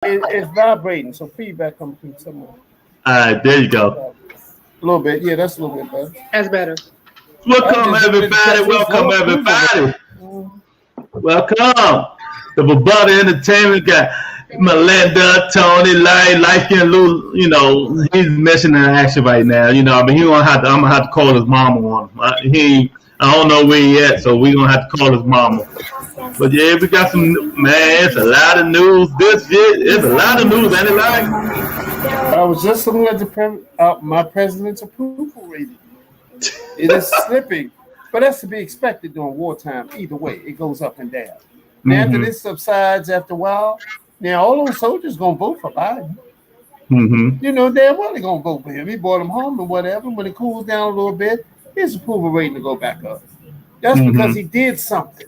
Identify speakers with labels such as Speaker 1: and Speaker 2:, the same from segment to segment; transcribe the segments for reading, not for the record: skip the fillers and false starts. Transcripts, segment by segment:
Speaker 1: It's vibrating, so feedback comes from somewhere.
Speaker 2: All right, there you go.
Speaker 1: A little bit, yeah, that's a little bit better.
Speaker 3: That's better.
Speaker 1: I
Speaker 2: Welcome
Speaker 1: just wanted to
Speaker 2: everybody.
Speaker 1: test this
Speaker 2: Welcome
Speaker 1: whole approval
Speaker 2: everybody.
Speaker 1: rate.
Speaker 2: Welcome to the Butter Entertainment. Got Melinda, Tony, Larry, Life and Lou. You know he's missing in action right now. You know, I mean he gonna have to. I'm gonna have to call his mama on him. I don't know where he at, so we gonna have to call his mama. But yeah, we got some man. It's a lot of news this year. It's a lot of news, ain't it, Larry?
Speaker 1: I was just looking at my president's approval rating. It is slipping, but that's to be expected during wartime. Either way, it goes up and down. Now, after this subsides after a while, now all those soldiers gonna vote for Biden. You know damn well they're gonna vote for him. He brought them home and whatever. When it cools down a little bit, his approval rating to go back up. That's because he did something.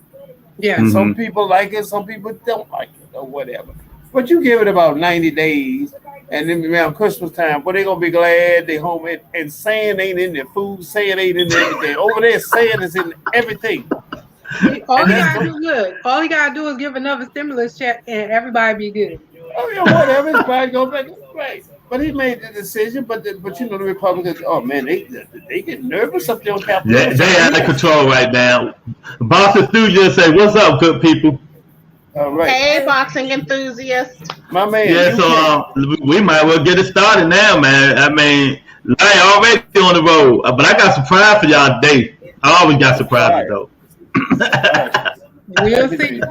Speaker 3: Yeah.
Speaker 1: Some people like it, some people don't like it, or whatever. But you give it about 90 days, and then around Christmas time, but they're gonna be glad they home and saying ain't in their food, saying ain't in everything. Over there, saying is in everything.
Speaker 3: All he gotta do, look. All he gotta do is give another stimulus check, and everybody be good.
Speaker 1: Oh yeah, whatever. It's probably go back right. But he made the decision. But you know the Republicans. Oh man, they get nervous up there on Capitol.
Speaker 2: Yeah, they out of control right now. Boss enthusiast say, "What's up, good people?"
Speaker 1: All right.
Speaker 4: Hey, boxing enthusiast.
Speaker 1: My man.
Speaker 2: Yeah, so we might well get it started now, man. I mean, Larry already on the road, but I got a surprise for y'all today. I always got surprises though.
Speaker 3: We'll see.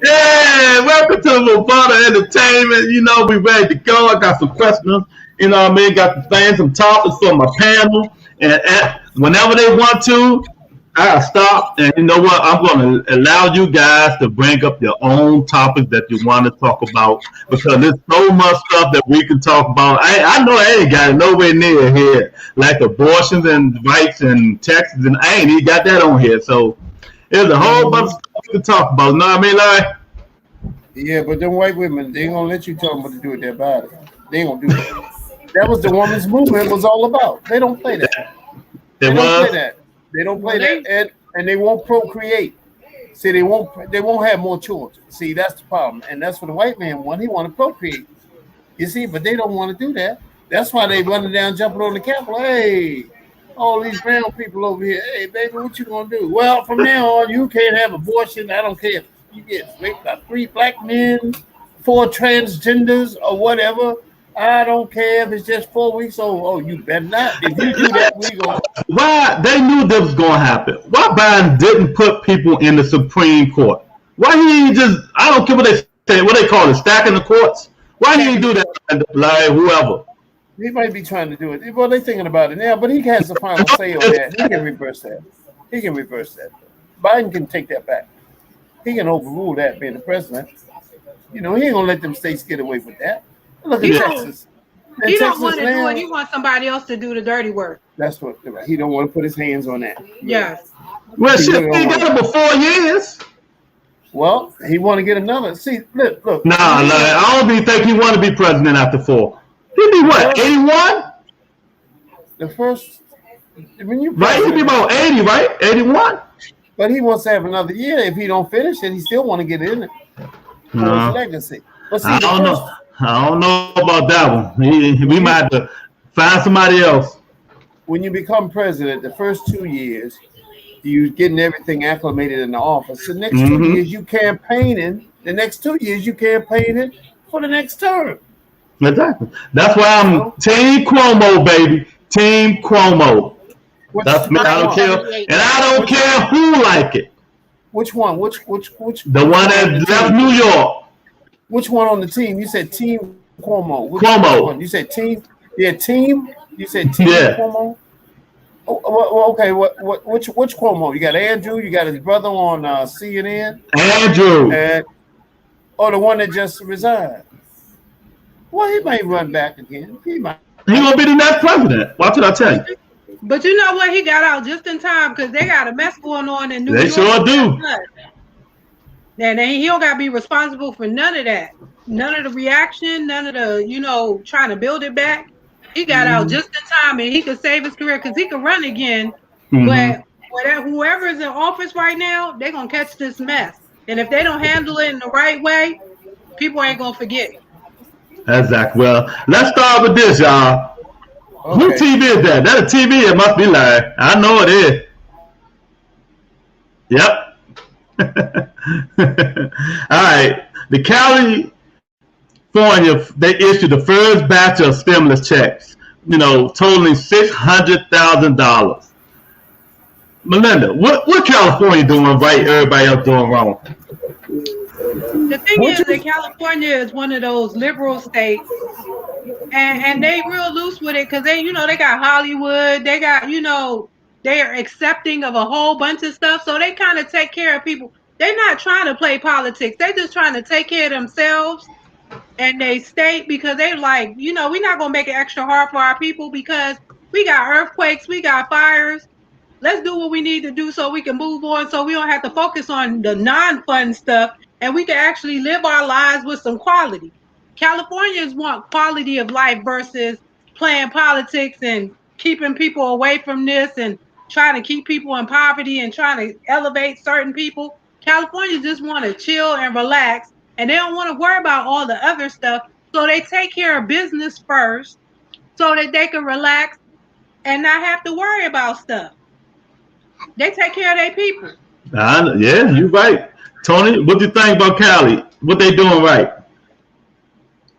Speaker 2: Yeah, welcome to the Butter Entertainment. You know, we ready to go. I got some questions. You know what I mean? Got some things, some topics for my panel. And whenever they want to, I'll stop. And you know what? I'm going to allow you guys to bring up your own topics that you want to talk about because there's so much stuff that we can talk about. I know I ain't got it nowhere near here, like abortions and rights and Texas, and I ain't even got that on here. So there's a whole bunch of stuff we can talk about. You know what I mean, Larry?
Speaker 1: Yeah, but them white women, they ain't gonna let you tell them what to do with their body. They ain't gonna do that. That was the women's movement was all about. They don't play that. They don't play that. They don't play that, and they won't procreate. See, they won't have more children. See, that's the problem, and that's what the white man want. He want to procreate. You see, but they don't want to do that. That's why they running down, jumping on the Capitol. Hey, all these brown people over here. Hey, baby, what you gonna do? Well, from now on, you can't have abortion. I don't care. You get raped by 3 black men, 4 transgenders, or whatever. I don't care if it's just 4 weeks old. Oh, you better not. If you do that, we go.
Speaker 2: Why they knew this was gonna happen? Why Biden didn't put people in the Supreme Court? Why he just? I don't care what they say. What they call it, stacking the courts. Why he didn't do that? Like whoever.
Speaker 1: He might be trying to do it. Well, they're thinking about it now, but he has the final say on that. He can reverse that. Biden can take that back. He can overrule that being the president. You know, he ain't gonna let them states get away with that. Look at Texas.
Speaker 3: He don't want to do it. He wants somebody else to do the dirty work.
Speaker 1: That's what he don't want to put his hands on that.
Speaker 3: Yes.
Speaker 2: Well, shit, he got it for 4 years.
Speaker 1: Well, he want to get another. See, look.
Speaker 2: Nah, I don't even think he want to be president after 4. He'd be what, 81?
Speaker 1: The first, when you
Speaker 2: right, he'd be about 80, right? 81.
Speaker 1: But he wants to have another year. If he don't finish it, he still want to get in it for his legacy. But see, I
Speaker 2: don't know about that one. We might have to find somebody else.
Speaker 1: When you become president, the first 2 years, you getting everything acclimated in the office. The next 2 years, you campaigning. The next 2 years, you campaigning for the next term.
Speaker 2: Exactly. That's why I'm Team Cuomo, baby. Team Cuomo. That's me. I don't care, and I don't care who like it.
Speaker 1: Which one? Which?
Speaker 2: The one that left New York.
Speaker 1: Which one on the team? You said Team Cuomo.
Speaker 2: Cuomo.
Speaker 1: One? You said team. Yeah, team. You said Team Cuomo. Oh, okay. Which Cuomo? You got Andrew. You got his brother on CNN.
Speaker 2: Andrew.
Speaker 1: And the one that just resigned. Well, he might run back again. He might.
Speaker 2: He gonna be the next president. Watch what I tell you.
Speaker 3: But you know what? He got out just in time because they got a mess going on in New York.
Speaker 2: They sure do.
Speaker 3: And he don't gotta be responsible for none of that. None of the reaction, none of the, trying to build it back. He got out just in time and he could save his career because he could run again. But whoever is in office right now, they're gonna catch this mess. And if they don't handle it in the right way, people ain't gonna forget it.
Speaker 2: Exactly. Well, let's start with this, y'all.
Speaker 1: Okay.
Speaker 2: Who TV is that? That a TV? It must be live. I know it is. Yep. All right. The California, they issued the first batch of stimulus checks, totaling $600,000. Melinda, what California doing right? Everybody else doing wrong.
Speaker 3: The thing is that California is one of those liberal states, and they real loose with it because they got Hollywood, they got they are accepting of a whole bunch of stuff, so they kind of take care of people. They're not trying to play politics; they're just trying to take care of themselves and they state because they like we're not gonna make it extra hard for our people because we got earthquakes, we got fires. Let's do what we need to do so we can move on, so we don't have to focus on the non-fun stuff. And we can actually live our lives with some quality. Californians want quality of life versus playing politics and keeping people away from this and trying to keep people in poverty and trying to elevate certain people. Californians just want to chill and relax, and they don't want to worry about all the other stuff. So they take care of business first so that they can relax and not have to worry about stuff. They take care of their people.
Speaker 2: Yeah, you're right. Tony, what do you think about Cali? What they doing right?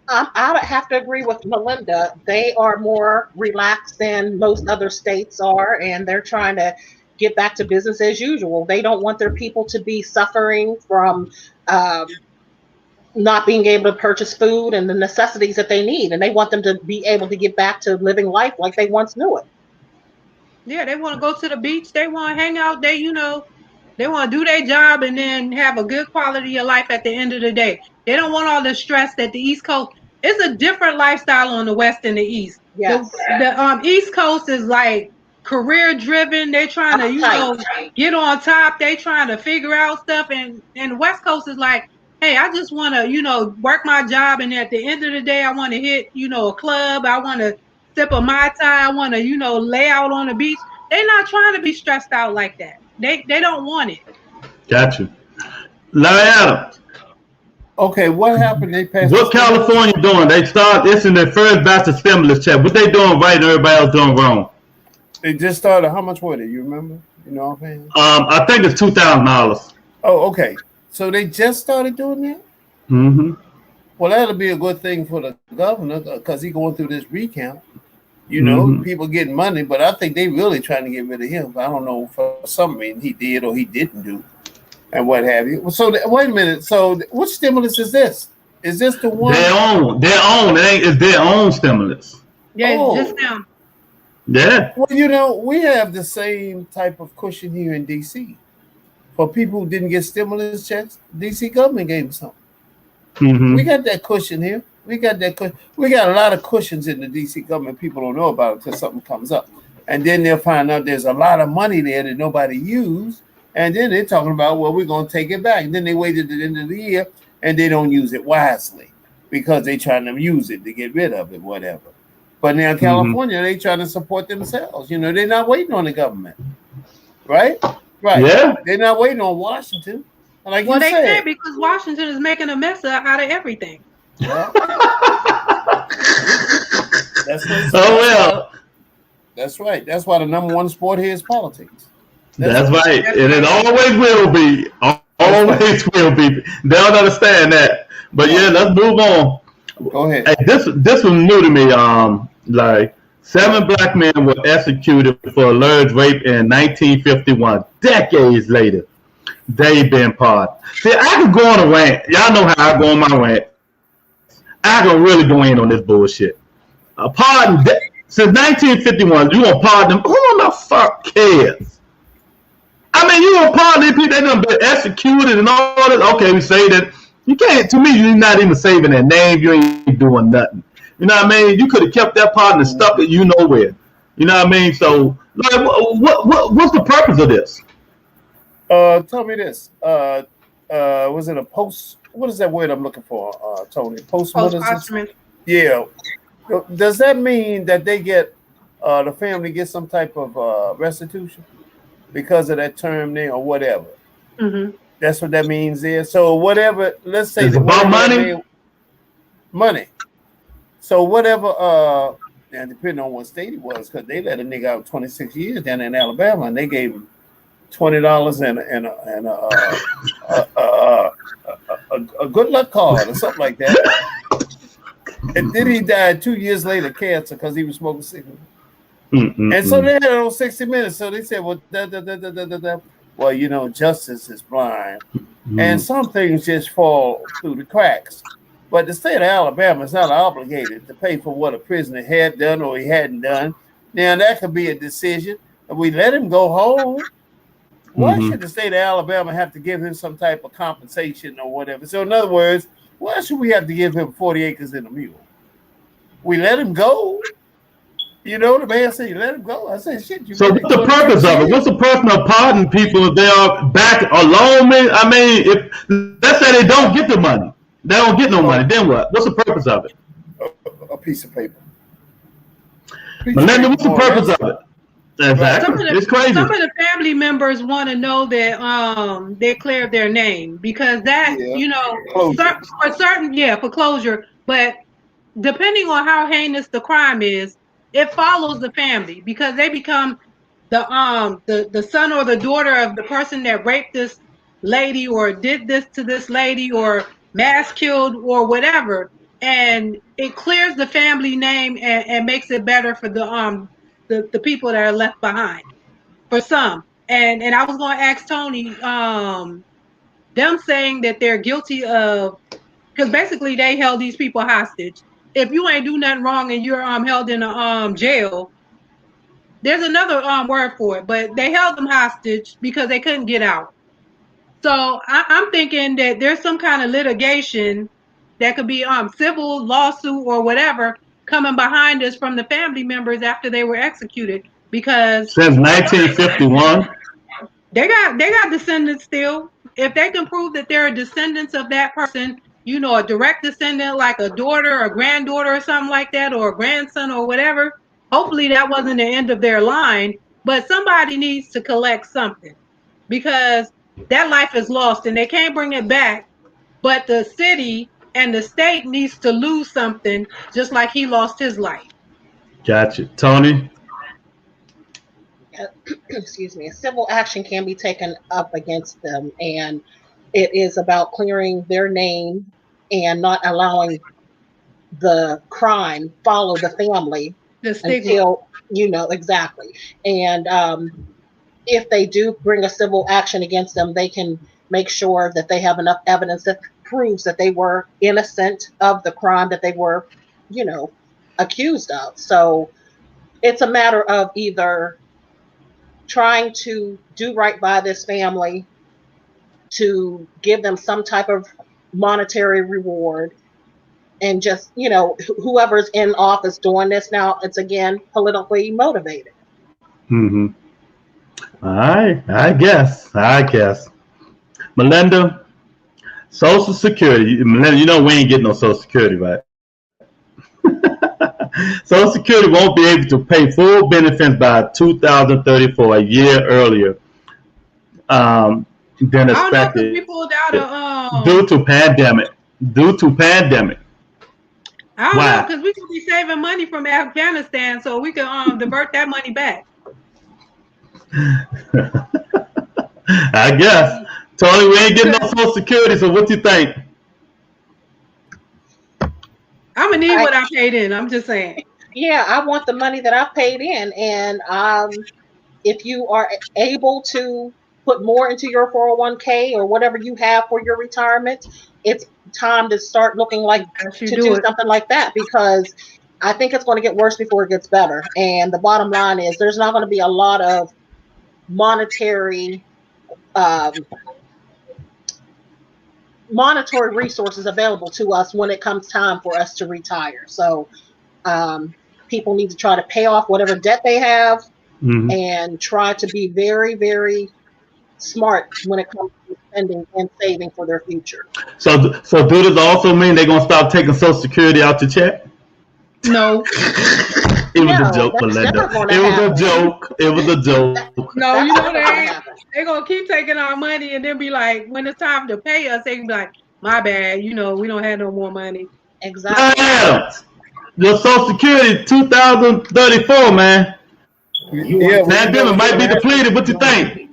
Speaker 4: I have to agree with Melinda. They are more relaxed than most other states are, and they're trying to get back to business as usual. They don't want their people to be suffering from not being able to purchase food and the necessities that they need, and they want them to be able to get back to living life like they once knew it.
Speaker 3: Yeah, they want to go to the beach. They want to hang out. They want to do their job and then have a good quality of life at the end of the day. They don't want all the stress that the East Coast. It's a different lifestyle on the West and the East.
Speaker 4: Yes.
Speaker 3: The East Coast is like career driven. They're trying to, get on top. They trying to figure out stuff. And the West Coast is like, hey, I just want to, work my job. And at the end of the day, I want to hit, a club. I want to sip a Mai Tai. I want to, lay out on the beach. They're not trying to be stressed out like that. They don't want it.
Speaker 2: Got you. Larry Adams.
Speaker 1: Okay, what happened? They passed.
Speaker 2: What California doing? They start issuing their first batch of stimulus check. What they doing right and everybody else doing wrong?
Speaker 1: They just started. How much were they? You remember? You know what I'm saying?
Speaker 2: I think it's $2,000.
Speaker 1: Oh, okay. So they just started doing that?
Speaker 2: Mm-hmm.
Speaker 1: Well, that'll be a good thing for the governor because he's going through this recount. People getting money, but I think they really trying to get rid of him. I don't know for some reason he did or he didn't do, and what have you. So wait a minute. So which stimulus is this? Is this the one?
Speaker 2: Their own. It's their own stimulus.
Speaker 3: Yeah, just them.
Speaker 2: Yeah.
Speaker 1: Well, we have the same type of cushion here in D.C. For people who didn't get stimulus checks. D.C. government gave them something.
Speaker 2: Mm-hmm.
Speaker 1: We got that cushion here. We got a lot of cushions in the D.C. government. People don't know about it until something comes up. And then they'll find out there's a lot of money there that nobody used. And then they're talking about, well, we're going to take it back. And then they wait at the end of the year and they don't use it wisely because they're trying to use it to get rid of it, whatever. But now in California, they trying to support themselves. They're not waiting on the government. Right? Right. Yeah. They're not waiting on Washington. Like
Speaker 3: well, they said because Washington is making a mess out of everything.
Speaker 1: Well, that's right. That's why the number one sport here is politics.
Speaker 2: That's right. And it always will be. Always will be. They don't understand that. But yeah, let's move on.
Speaker 1: Go ahead.
Speaker 2: Hey, this was new to me. Like 7 black men were executed for alleged rape in 1951. Decades later, they've been pardoned. See, I could go on a rant. Y'all know how I go on my rant. I can really go in on this bullshit. Pardon since 1951, you gonna pardon them? Who the fuck cares? I mean, you gonna pardon these people? They done been executed and all this. Okay, we say that you can't. To me, you're not even saving their name. You ain't doing nothing. You know what I mean? You could have kept that pardon and stuck it nowhere. You know what I mean? So, like, what's the purpose of this?
Speaker 1: Tell me this. was it a post? What is that word I'm looking for, Tony?
Speaker 3: Postmortem.
Speaker 1: Yeah. Does that mean that they get the family gets some type of restitution because of that term there or whatever?
Speaker 3: Mm-hmm.
Speaker 1: That's what that means there. So whatever, let's say
Speaker 2: It's
Speaker 1: that
Speaker 2: about money.
Speaker 1: Money. So whatever, and depending on what state it was, because they let a nigga out 26 years down in Alabama, and they gave him $20 and a good luck card or something like that. And then he died 2 years later, cancer, because he was smoking cigarettes. And so they had it on 60 Minutes. So they said, well, well, you know, justice is blind, and some things just fall through the cracks. But the state of Alabama is not obligated to pay for what a prisoner had done or he hadn't done. Now, that could be a decision. If we let him go home, why should the state of Alabama have to give him some type of compensation or whatever? So, in other words, why should we have to give him 40 acres and a mule? We let him go. You know, the man said, you let him go. I said, shit.
Speaker 2: So what's the purpose of it? What's the purpose of pardoning people if they are back alone? I mean, if let's say they don't get the money. They don't get no money. Then what? What's the purpose of it?
Speaker 1: A piece of paper.
Speaker 2: Melinda, what's the purpose of it? Exactly. It's crazy.
Speaker 3: Some of the family members want to know that they cleared their name because that, you know, for closure. But depending on how heinous the crime is, it follows the family because they become the son or the daughter of the person that raped this lady or did this to this lady or mass killed or whatever, and it clears the family name and makes it better for the people that are left behind for some. And I was going to ask Tony, them saying that they're guilty of, because basically they held these people hostage. If you ain't do nothing wrong and you're held in a jail, there's another word for it, but they held them hostage because they couldn't get out. So I'm thinking that there's some kind of litigation that could be civil lawsuit or whatever coming behind us from the family members after they were executed because
Speaker 2: since 1951
Speaker 3: they got descendants still. If they can prove that they're descendants of that person, you know, a direct descendant like a daughter or granddaughter or something like that, or a grandson or whatever, hopefully that wasn't the end of their line, but somebody needs to collect something because that life is lost and they can't bring it back, but the city and the state needs to lose something just like he lost his life.
Speaker 2: Gotcha. Tony?
Speaker 4: Excuse me. A civil action can be taken up against them, and it is about clearing their name and not allowing the crime follow the family until, you know, exactly. And if they do bring a civil action against them, they can make sure that they have enough evidence that proves that they were innocent of the crime that they were, you know, accused of. So it's a matter of either trying to do right by this family, to give them some type of monetary reward, and just, you know, whoever's in office doing this now, it's again politically motivated.
Speaker 2: I guess. Melinda, Social Security. Melinda, you know we ain't getting no Social Security, right? Social Security won't be able to pay full benefits by 2034, a year earlier than expected, due to pandemic.
Speaker 3: I don't know, because we could be saving money from Afghanistan, so we can divert that money back.
Speaker 2: I guess. Tony, we ain't getting no Social Security, so what you think?
Speaker 3: I'm gonna need what I paid in. I'm just saying.
Speaker 4: Yeah, I want the money that I paid in, and if you are able to put more into your 401k or whatever you have for your retirement, it's time to start looking like to do something like that, because I think it's going to get worse before it gets better. And the bottom line is there's not going to be a lot of monetary resources available to us when it comes time for us to retire. So people need to try to pay off whatever debt they have and try to be very, very smart when it comes to spending and saving for their future.
Speaker 2: So do this also mean they're gonna stop taking Social Security out your check?
Speaker 3: No.
Speaker 2: It was a joke, Belinda. It was a joke. It was a joke.
Speaker 3: No, you know they're gonna keep taking our money and then be like, when it's time to pay us, they can be like, my bad, we don't have no more money.
Speaker 4: Exactly.
Speaker 2: Adams, your Social Security 2034, man.
Speaker 1: Yeah,
Speaker 2: pandemic might be depleted. What you think?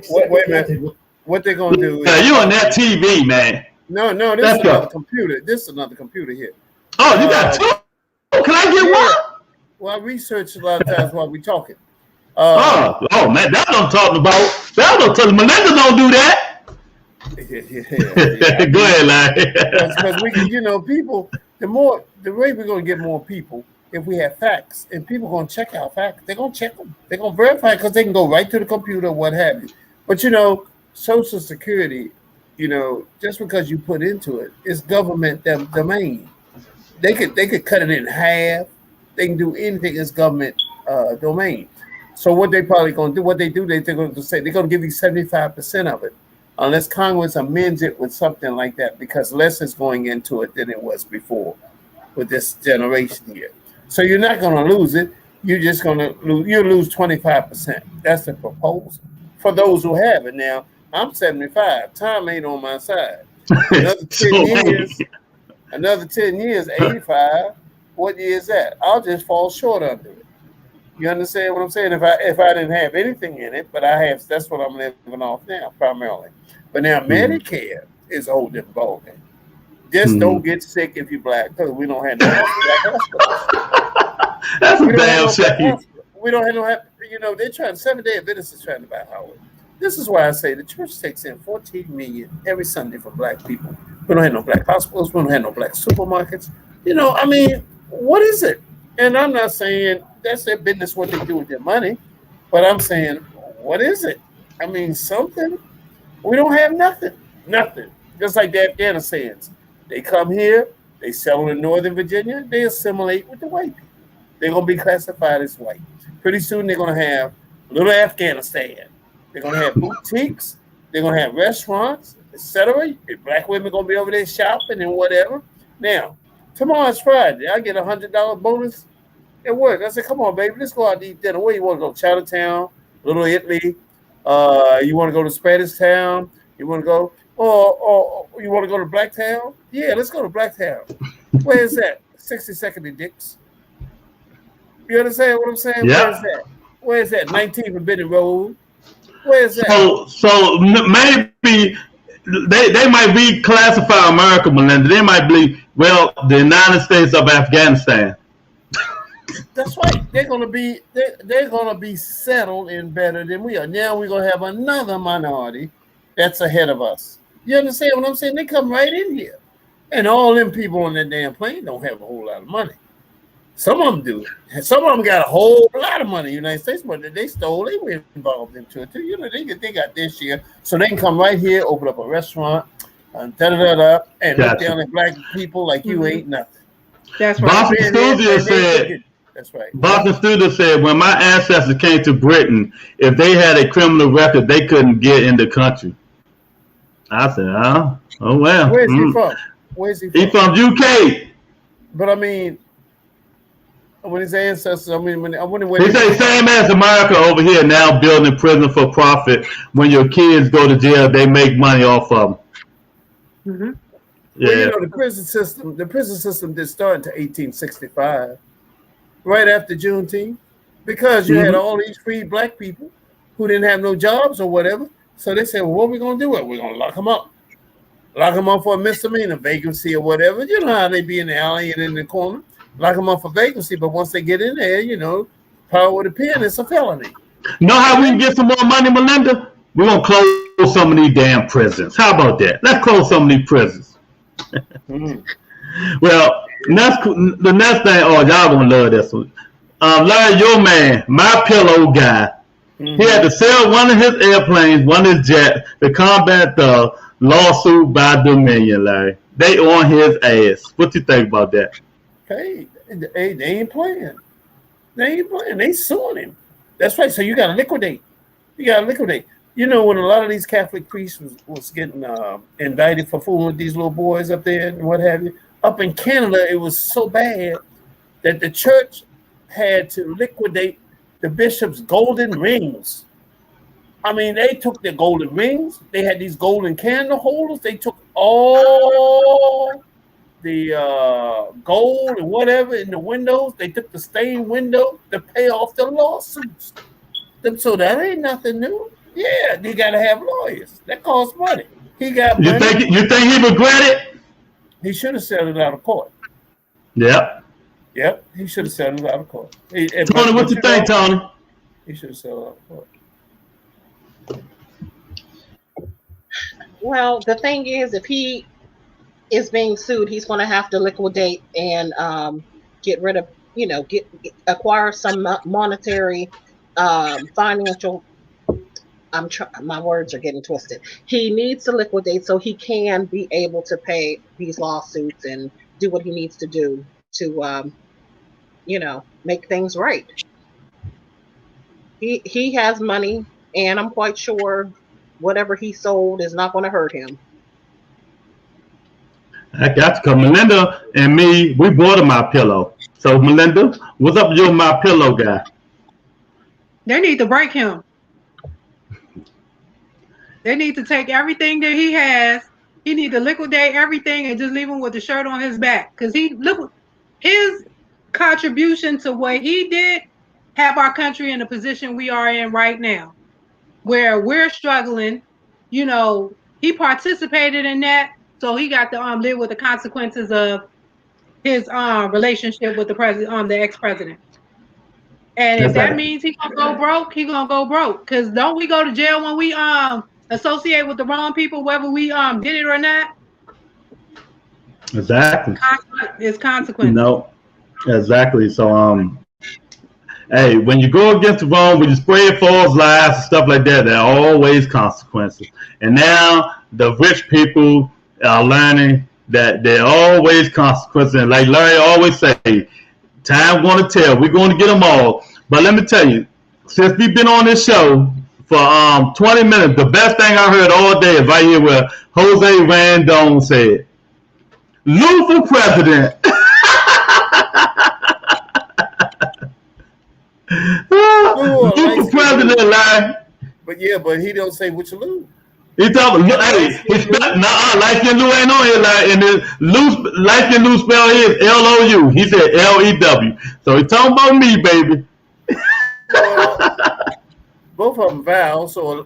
Speaker 1: Wait a minute. What they gonna do?
Speaker 2: You on that TV, man?
Speaker 1: No, this is another computer. This is another computer here.
Speaker 2: Oh, you got two? Can I get one?
Speaker 1: Well, I research a lot of times while we talking.
Speaker 2: Man, that's what I'm talking about. That's what I'm talking. Melinda don't do that.
Speaker 1: Yeah.
Speaker 2: Go ahead, Larry.
Speaker 1: Because we can, people. The way we're gonna get more people if we have facts, and people gonna check our facts. They're gonna check them. They're gonna verify because they can go right to the computer, what have you. But Social Security, just because you put into it, it's government domain. They could cut it in half. They can do anything. It's government domain. So what they probably going to do, they're going to say they're going to give you 75% of it, unless Congress amends it with something like that, because less is going into it than it was before with this generation here. So you're not going to lose it. You're just going to lose 25%. That's the proposal for those who have it. Now I'm 75. Time ain't on my side. Another 10 years, 85. What year is that? I'll just fall short under it. You understand what I'm saying? If I didn't have anything in it, but I have, that's what I'm living off now primarily. But now Medicare is a whole different ballgame. Just don't get sick if you're black, because we don't have no black hospitals.
Speaker 2: That's a damn shame.
Speaker 1: We don't have no, they're trying, Seventh-day Adventists is trying to buy Howard. This is why I say the church takes in $14 million every Sunday for black people. We don't have no black hospitals. We don't have no black supermarkets. What is it? And I'm not saying that's their business, what they do with their money, but I'm saying, what is it? Something. We don't have nothing. Just like the Afghanistans. They come here, they settle in Northern Virginia, they assimilate with the white people. They're going to be classified as white. Pretty soon they're going to have little Afghanistan. They're going to have boutiques. They're going to have restaurants, etc. Black women going to be over there shopping and whatever. Now, tomorrow's Friday. I get $100 bonus at work. I said, come on, baby, let's go out to eat dinner. Where you want to go? Chinatown, Little Italy. You want to go to Spanish Town? You want to go? Or you want to go to Blacktown? Yeah, let's go to Blacktown. Where is that? 62nd and Dix. You understand what I'm saying?
Speaker 2: Yeah.
Speaker 1: Where is that? 19th and Benny Road. Where is that?
Speaker 2: So maybe they might reclassify America, Melinda. They might be, the United States of Afghanistan.
Speaker 1: That's right. They're gonna be settled in better than we are. Now we're gonna have another minority that's ahead of us. You understand what I'm saying? They come right in here. And all them people on that damn plane don't have a whole lot of money. Some of them do. Some of them got a whole lot of money in the United States, but they stole. They were involved into it too. They got this year, so they can come right here, open up a restaurant, and look down at black people like you ain't nothing.
Speaker 3: That's right.
Speaker 2: Boston Studio said.
Speaker 1: That's right.
Speaker 2: Boston Studio said when my ancestors came to Britain, if they had a criminal record, they couldn't get in the country. I said, oh well.
Speaker 1: Where's he from? Where's he from?
Speaker 2: He's from UK.
Speaker 1: But when his ancestors,
Speaker 2: he say same as America over here now building prison for profit. When your kids go to jail, they make money off of them.
Speaker 1: Mm-hmm.
Speaker 2: Yeah.
Speaker 1: Well, the prison system did start into 1865, right after Juneteenth, because you had all these free black people who didn't have no jobs or whatever. So they said, well, what are we going to do? We're going to lock them up. Lock them up for a misdemeanor, vacancy or whatever. You know how they be in the alley and in the corner. Lock them up for vacancy, but once they get in there, power with a pen, it's a felony.
Speaker 2: Know how we can get some more money, Melinda? We're going to close some of these damn prisons. How about that? Let's close some of these prisons. Well, the next thing, y'all going to love this one. Larry, your man, my pillow guy, he had to sell one of his airplanes, one of his jets, to combat the lawsuit by Dominion, Larry. They on his ass. What you think about that?
Speaker 1: Hey, they ain't playing. They suing him. That's right. So you got to liquidate. You know, when a lot of these Catholic priests was getting indicted for fooling with these little boys up there and what have you, up in Canada, it was so bad that the church had to liquidate the bishop's golden rings. I mean, they took their golden rings. They had these golden candle holders. They took all the gold and whatever in the windows. They took the stained window to pay off the lawsuits. So that ain't nothing new. Yeah, you got to have lawyers. That costs money. He got money.
Speaker 2: You think he regret it?
Speaker 1: He should have settled it out of court.
Speaker 2: Yep.
Speaker 1: Yep, he should have settled it out of court.
Speaker 2: Tony, what you think, Tony?
Speaker 1: He should have settled it out of court.
Speaker 4: Well, the thing is, if he is being sued, he's going to have to liquidate and get rid of, acquire some monetary, financial. My words are getting twisted. He needs to liquidate so he can be able to pay these lawsuits and do what he needs to do to, make things right. He has money, and I'm quite sure whatever he sold is not going to hurt him.
Speaker 2: I got to come. Melinda and me, we bought him my pillow. So Melinda, what's up with your my pillow guy?
Speaker 3: They need to break him. They need to take everything that he has. He need to liquidate everything and just leave him with the shirt on his back. Because his contribution to what he did have our country in the position we are in right now, where we're struggling. He participated in that, so he got to live with the consequences of his relationship with the ex-president. And if that means he's gonna go broke, he's gonna go broke. Because don't we go to jail when we associate with the wrong people, whether we did it or not?
Speaker 2: Exactly.
Speaker 3: It's consequences.
Speaker 2: No, exactly. So hey, when you go against the wrong, when you spread false lies and stuff like that, there are always consequences. And now the rich people are learning that there are always consequences. And like Larry always say, time going to tell. We're going to get them all. But let me tell you, since we've been on this show for 20 minutes, the best thing I heard all day is right here where Jose Randone said, "Lou for president." Lou for president, Larry.
Speaker 1: But he don't say which Lou.
Speaker 2: He talking, hey, light skin Lou ain't on here, and light skin Lou spell is L-O-U. He said L-E-W. So he talking about me, baby.
Speaker 1: Both of them vowels, so L-O-U.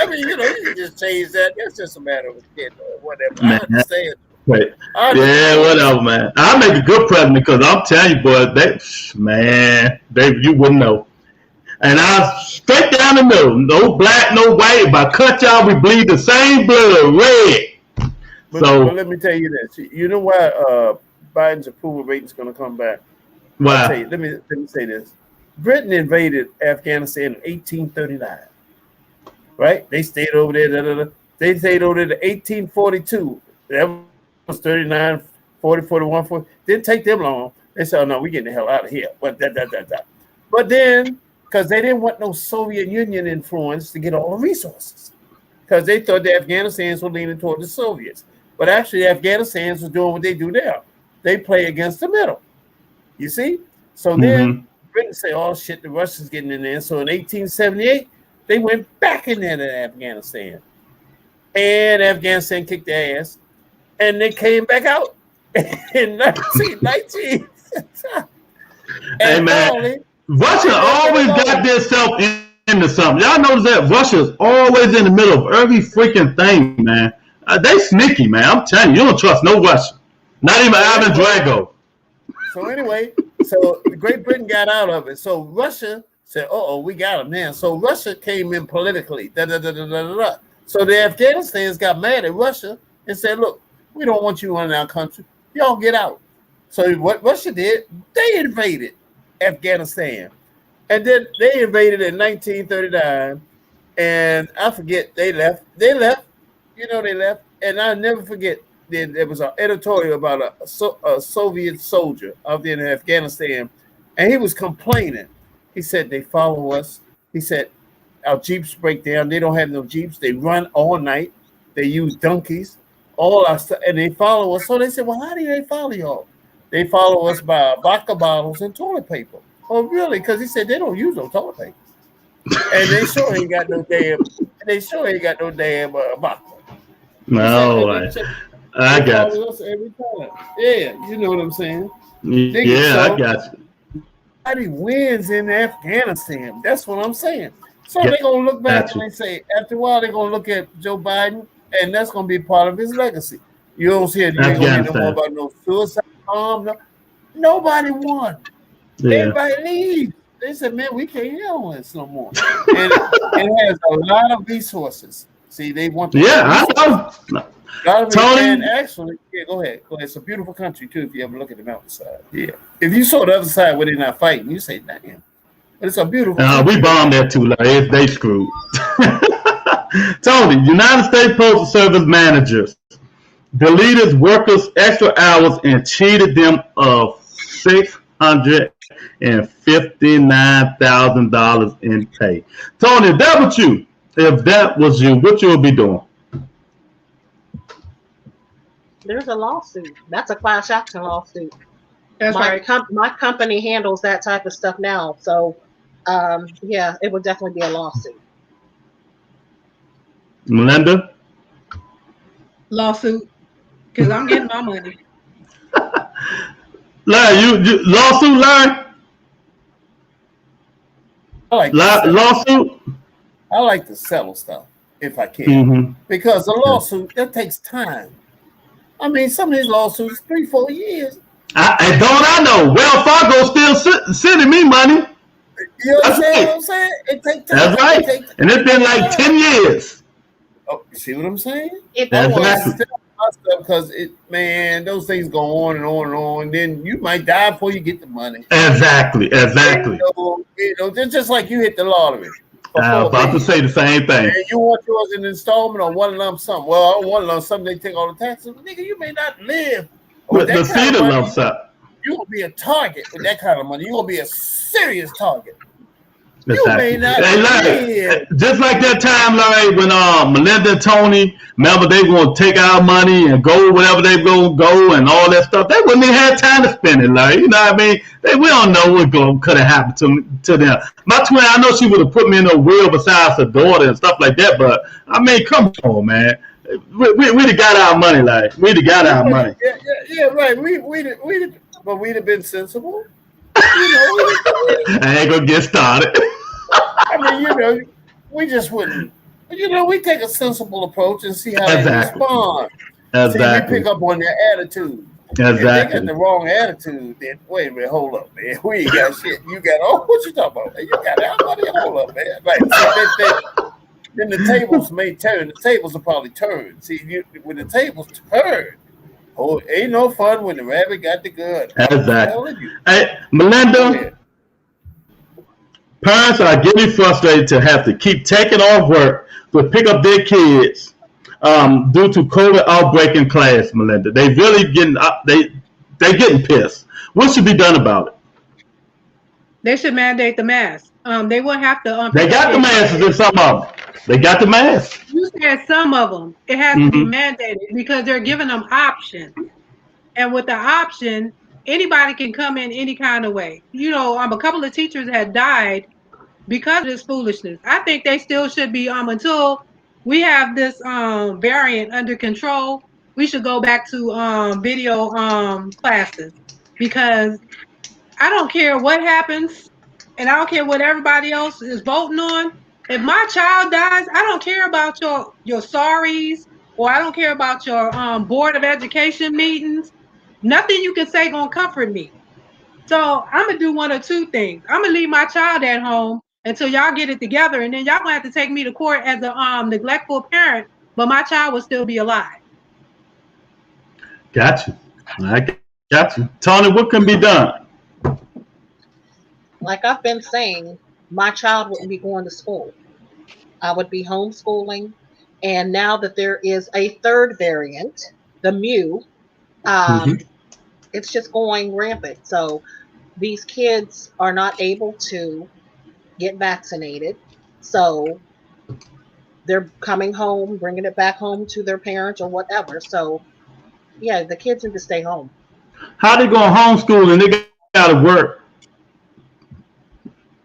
Speaker 1: I mean, you can just change that. That's just a matter of whatever. I understand.
Speaker 2: Wait. Yeah, whatever, man. I make a good president because I'm telling you, boy, baby, you wouldn't know. And I straight down the middle, no black, no white. If I cut y'all, we bleed the same blood, red.
Speaker 1: But let me tell you this. You know why Biden's approval rating is going to come back?
Speaker 2: Why?
Speaker 1: Let me say this. Britain invaded Afghanistan in 1839. Right? They stayed over there. They stayed over there to 1842. That was 39, 40, 41, 40. Didn't take them long. They said, "Oh no, we're getting the hell out of here." But then, because they didn't want no Soviet Union influence to get all the resources, because they thought the Afghanistans were leaning toward the Soviets. But actually, the Afghanistans were doing what they do now. They play against the middle. You see? So then Britain said, "Oh shit, the Russians getting in there." So in 1878, they went back in there to Afghanistan. And Afghanistan kicked their ass. And they came back out in 1919.
Speaker 2: Hey, man. Russia always got themselves into something. Y'all notice that Russia's always in the middle of every freaking thing, man. They sneaky, man. I'm telling you, you don't trust no Russian. Not even Ivan Drago.
Speaker 1: So anyway, so Great Britain got out of it. So Russia said, "Oh, we got them now." So Russia came in politically. So the Afghanistans got mad at Russia and said, "Look, we don't want you in our country. Y'all get out." So what Russia did, they invaded Afghanistan. And then they invaded in 1939. And I forget, they left. They left. And I'll never forget, there was an editorial about a Soviet soldier out there in Afghanistan. And he was complaining. He said, "They follow us. He said, our Jeeps break down. They don't have no Jeeps. They run all night. They use donkeys, all our stuff, and they follow us. So they said, well, how do they follow y'all? They follow us by vodka bottles and toilet paper. Oh, really? Because he said they don't use no toilet paper. And they sure ain't got no damn vodka.
Speaker 2: No, I got you.
Speaker 1: Us every time. Yeah, you know what I'm saying.
Speaker 2: Yeah, I got you.
Speaker 1: Nobody wins in Afghanistan. That's what I'm saying. So they're gonna look back and they say, after a while, they're gonna look at Joe Biden, and that's gonna be part of his legacy. You don't see it. You ain't gonna hear no more about no suicide bomb. No, nobody won. Yeah. Everybody leaves. They said, man, we can't handle this no more. And it has a lot of resources. See, they want to.
Speaker 2: Yeah, I know.
Speaker 1: Tony, and actually, yeah, go ahead. It's a beautiful country too. If you ever look at the mountainside, yeah. If you saw the other side where they're not fighting, you say, "Damn!" But it's a beautiful.
Speaker 2: We bombed that too. Like they screwed. Tony, United States Postal Service managers deleted workers' extra hours and cheated them of $659,000 in pay. Tony, if that was you, what you would be doing?
Speaker 4: There's a lawsuit. That's a class action lawsuit.
Speaker 3: That's right.
Speaker 4: My company handles that type of stuff now. So, yeah, it would definitely be a lawsuit.
Speaker 2: Melinda?
Speaker 3: Lawsuit. Because I'm getting my money.
Speaker 2: Larry, you lawsuit, Larry? Lawsuit?
Speaker 1: I like to settle stuff if I can. Because a lawsuit, that takes time. I mean, some of these lawsuits, 3-4 years.
Speaker 2: I know. Wells Fargo still sending me money.
Speaker 1: You know what I'm saying? It takes time.
Speaker 2: That's right. And it's been like 10 years.
Speaker 1: Oh, see what I'm saying? Because those things go on and on and on. Then you might die before you get the money.
Speaker 2: Exactly.
Speaker 1: Just like you hit the lottery.
Speaker 2: I was about to say the same thing.
Speaker 1: And you want yours in installment or one lump sum? Well, one lump sum, they take all the taxes. Nigga, you may not live
Speaker 2: with the cedar lump sum.
Speaker 1: You will be a target with that kind of money. You will be a serious target.
Speaker 2: Exactly. You may not live. Just like that time, Larry, when Melinda and Tony, remember they were going to take our money and go wherever they going to go and all that stuff. They wouldn't even have time to spend it, Larry. You know what I mean? We don't know what could have happened to them. My twin, I know she would have put me in a wheel besides her daughter and stuff like that, but I mean, come on, man. We'd have got our money, Larry. We'd have got our money.
Speaker 1: Yeah, right. But we'd have been sensible.
Speaker 2: I ain't going to get started.
Speaker 1: I mean, we just wouldn't. We take a sensible approach and see how they respond.
Speaker 2: Exactly.
Speaker 1: See, we pick up on their attitude.
Speaker 2: Exactly.
Speaker 1: If they got the wrong attitude, then wait a minute, hold up, man. We ain't got shit. You got what you talking about? Man? You got our money. Hold up, man. Right. Then the tables may turn. The tables will probably turn. See, when the tables turn, ain't no fun when the rabbit got the gun.
Speaker 2: Exactly. Hey, Melinda. Parents are getting frustrated to have to keep taking off work to pick up their kids due to COVID outbreak in class, Melinda. They really they're getting pissed. What should be done about it?
Speaker 3: They should mandate the mask. They will have to.
Speaker 2: They got the masks in some of them. They got the masks.
Speaker 3: You said some of them. It has to be mandated because they're giving them options. And with the option, anybody can come in any kind of way. A couple of teachers had died because of this foolishness. I think they still should be until we have this variant under control. We should go back to video classes because I don't care what happens, and I don't care what everybody else is voting on. If my child dies, I don't care about your sorries, or I don't care about your board of education meetings. Nothing you can say gonna comfort me. So I'm gonna do one or two things. I'm gonna leave my child at home until y'all get it together, and then y'all gonna have to take me to court as a neglectful parent, but my child will still be alive.
Speaker 2: Got you. I got you. Tony, what can be done?
Speaker 4: Like I've been saying, my child wouldn't be going to school. I would be homeschooling. And now that there is a third variant, the Mu, it's just going rampant. So these kids are not able to get vaccinated. So they're coming home, bringing it back home to their parents or whatever. So yeah, the kids need to stay home.
Speaker 2: How they going homeschool and they got to work?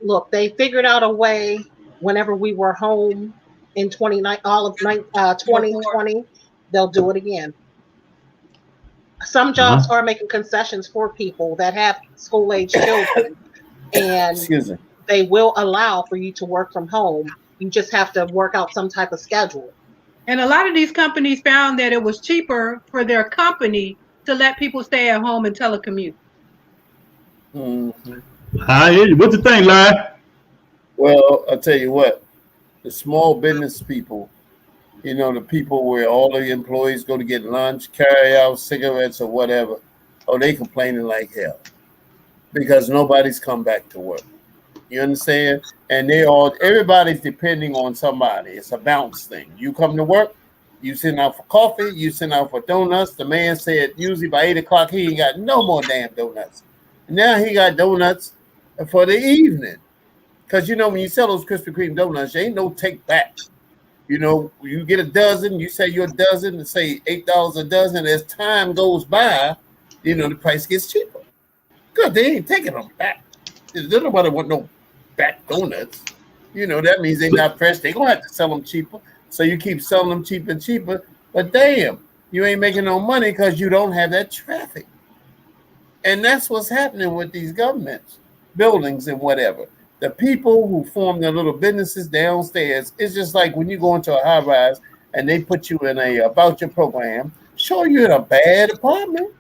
Speaker 4: Look, they figured out a way whenever we were home in 2020, they'll do it again. Some jobs are making concessions for people that have school-age children, and they will allow for you to work from home. You just have to work out some type of schedule.
Speaker 3: And a lot of these companies found that it was cheaper for their company to let people stay at home and telecommute.
Speaker 1: Mm-hmm.
Speaker 2: What you think, Larry?
Speaker 1: Well, I'll tell you what, the small business people, you know, the people where all the employees go to get lunch, carry out cigarettes or whatever, they complaining like hell because nobody's come back to work. You understand? And everybody's depending on somebody. It's a bounce thing. You come to work, you send out for coffee, you send out for donuts. The man said usually by 8 o'clock he ain't got no more damn donuts. Now he got donuts for the evening. Because, you know, when you sell those Krispy Kreme donuts, there ain't no take back. You know, you get a dozen, you say you're a dozen, and say $8 a dozen. As time goes by, you know, the price gets cheaper. Good, they ain't taking them back. There's nobody want no back donuts. You know, that means they're not fresh. They're going to have to sell them cheaper. So you keep selling them cheaper and cheaper. But damn, you ain't making no money because you don't have that traffic. And that's what's happening with these governments, buildings and whatever. The people who form their little businesses downstairs, it's just like when you go into a high rise and they put you in a voucher program, show you in a bad apartment,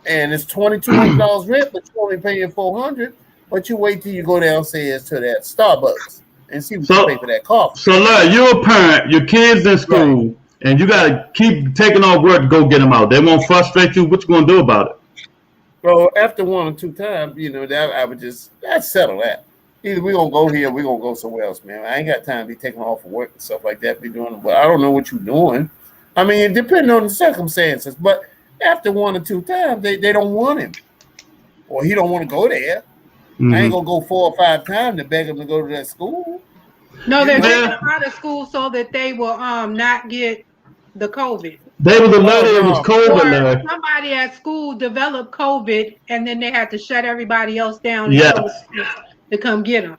Speaker 1: and it's $2,200 rent, but you're only paying $400. But you wait till you go downstairs to that Starbucks and see what you pay for that coffee.
Speaker 2: So, Larry, you're a parent, your kids in school, right, and you got to keep taking on work to go get them out. They won't frustrate you. What you going to do about it?
Speaker 1: Well, after 1 or 2 times, you know, that I'd settle that. Either we're going to go here or we're going to go somewhere else, man. I ain't got time to be taking off of work and stuff like that. Be doing, but I don't know what you're doing. I mean, depending on the circumstances. But after 1 or 2 times, they don't want him. Or he don't want to go there. Mm-hmm. I ain't going to go 4 or 5 times to beg him to go to that school.
Speaker 3: No, they're taking him out of school so that they will not get the COVID.
Speaker 2: They was alerted it was COVID.
Speaker 3: Somebody at school developed COVID, and then they had to shut everybody else down.
Speaker 2: Yeah.
Speaker 3: To come get them.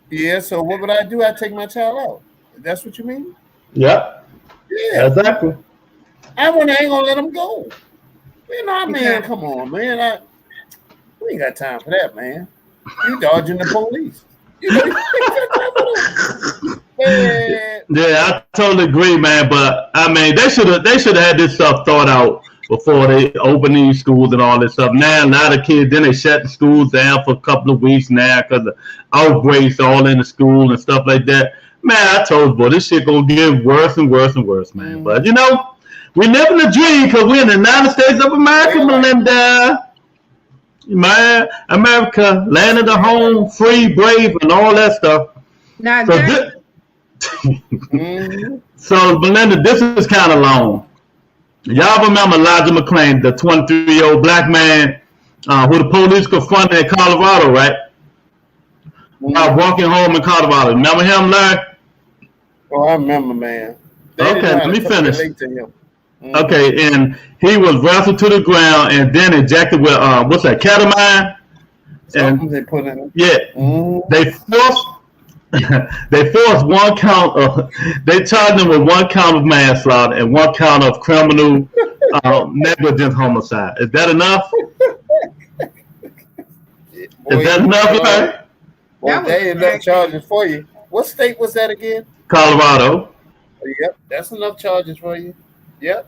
Speaker 1: Yeah, so what would I do? I'd take my child out. That's what you mean?
Speaker 2: Yep. Yeah. Exactly.
Speaker 1: I ain't gonna let them go. You know, man, come on, man. We ain't got time for that, man. You dodging the police. You know,
Speaker 2: yeah, I totally agree, man. But I mean, they should have had this stuff thought out before they open these schools and all this stuff. Now, a lot of kids, then they shut the schools down for a couple of weeks now because the outbreaks all in the school and stuff like that. Man, I told you, boy, this shit gonna get worse and worse and worse, man. Mm. But you know, we live in a dream because we're in the United States of America, Melinda. Man, America, land of the home, free, brave, and all that stuff.
Speaker 3: Not
Speaker 2: so, Melinda, this is kind of long. Y'all remember Elijah McClain, the 23-year-old black man who the police confronted in Colorado, right? Walking home in Colorado. Remember him, Larry?
Speaker 1: Oh, I remember, man.
Speaker 2: Okay, let me finish. Okay, and he was wrestled to the ground and then injected with what's that, ketamine?
Speaker 1: Something they put in.
Speaker 2: Yeah, they forced 1 count of. They charged him with 1 count of manslaughter and 1 count of criminal negligent homicide. Is that enough? Is that enough, Larry?
Speaker 1: Well, they ain't enough charges for you. What state was that again?
Speaker 2: Colorado.
Speaker 1: Yep, that's enough charges for you. Yep.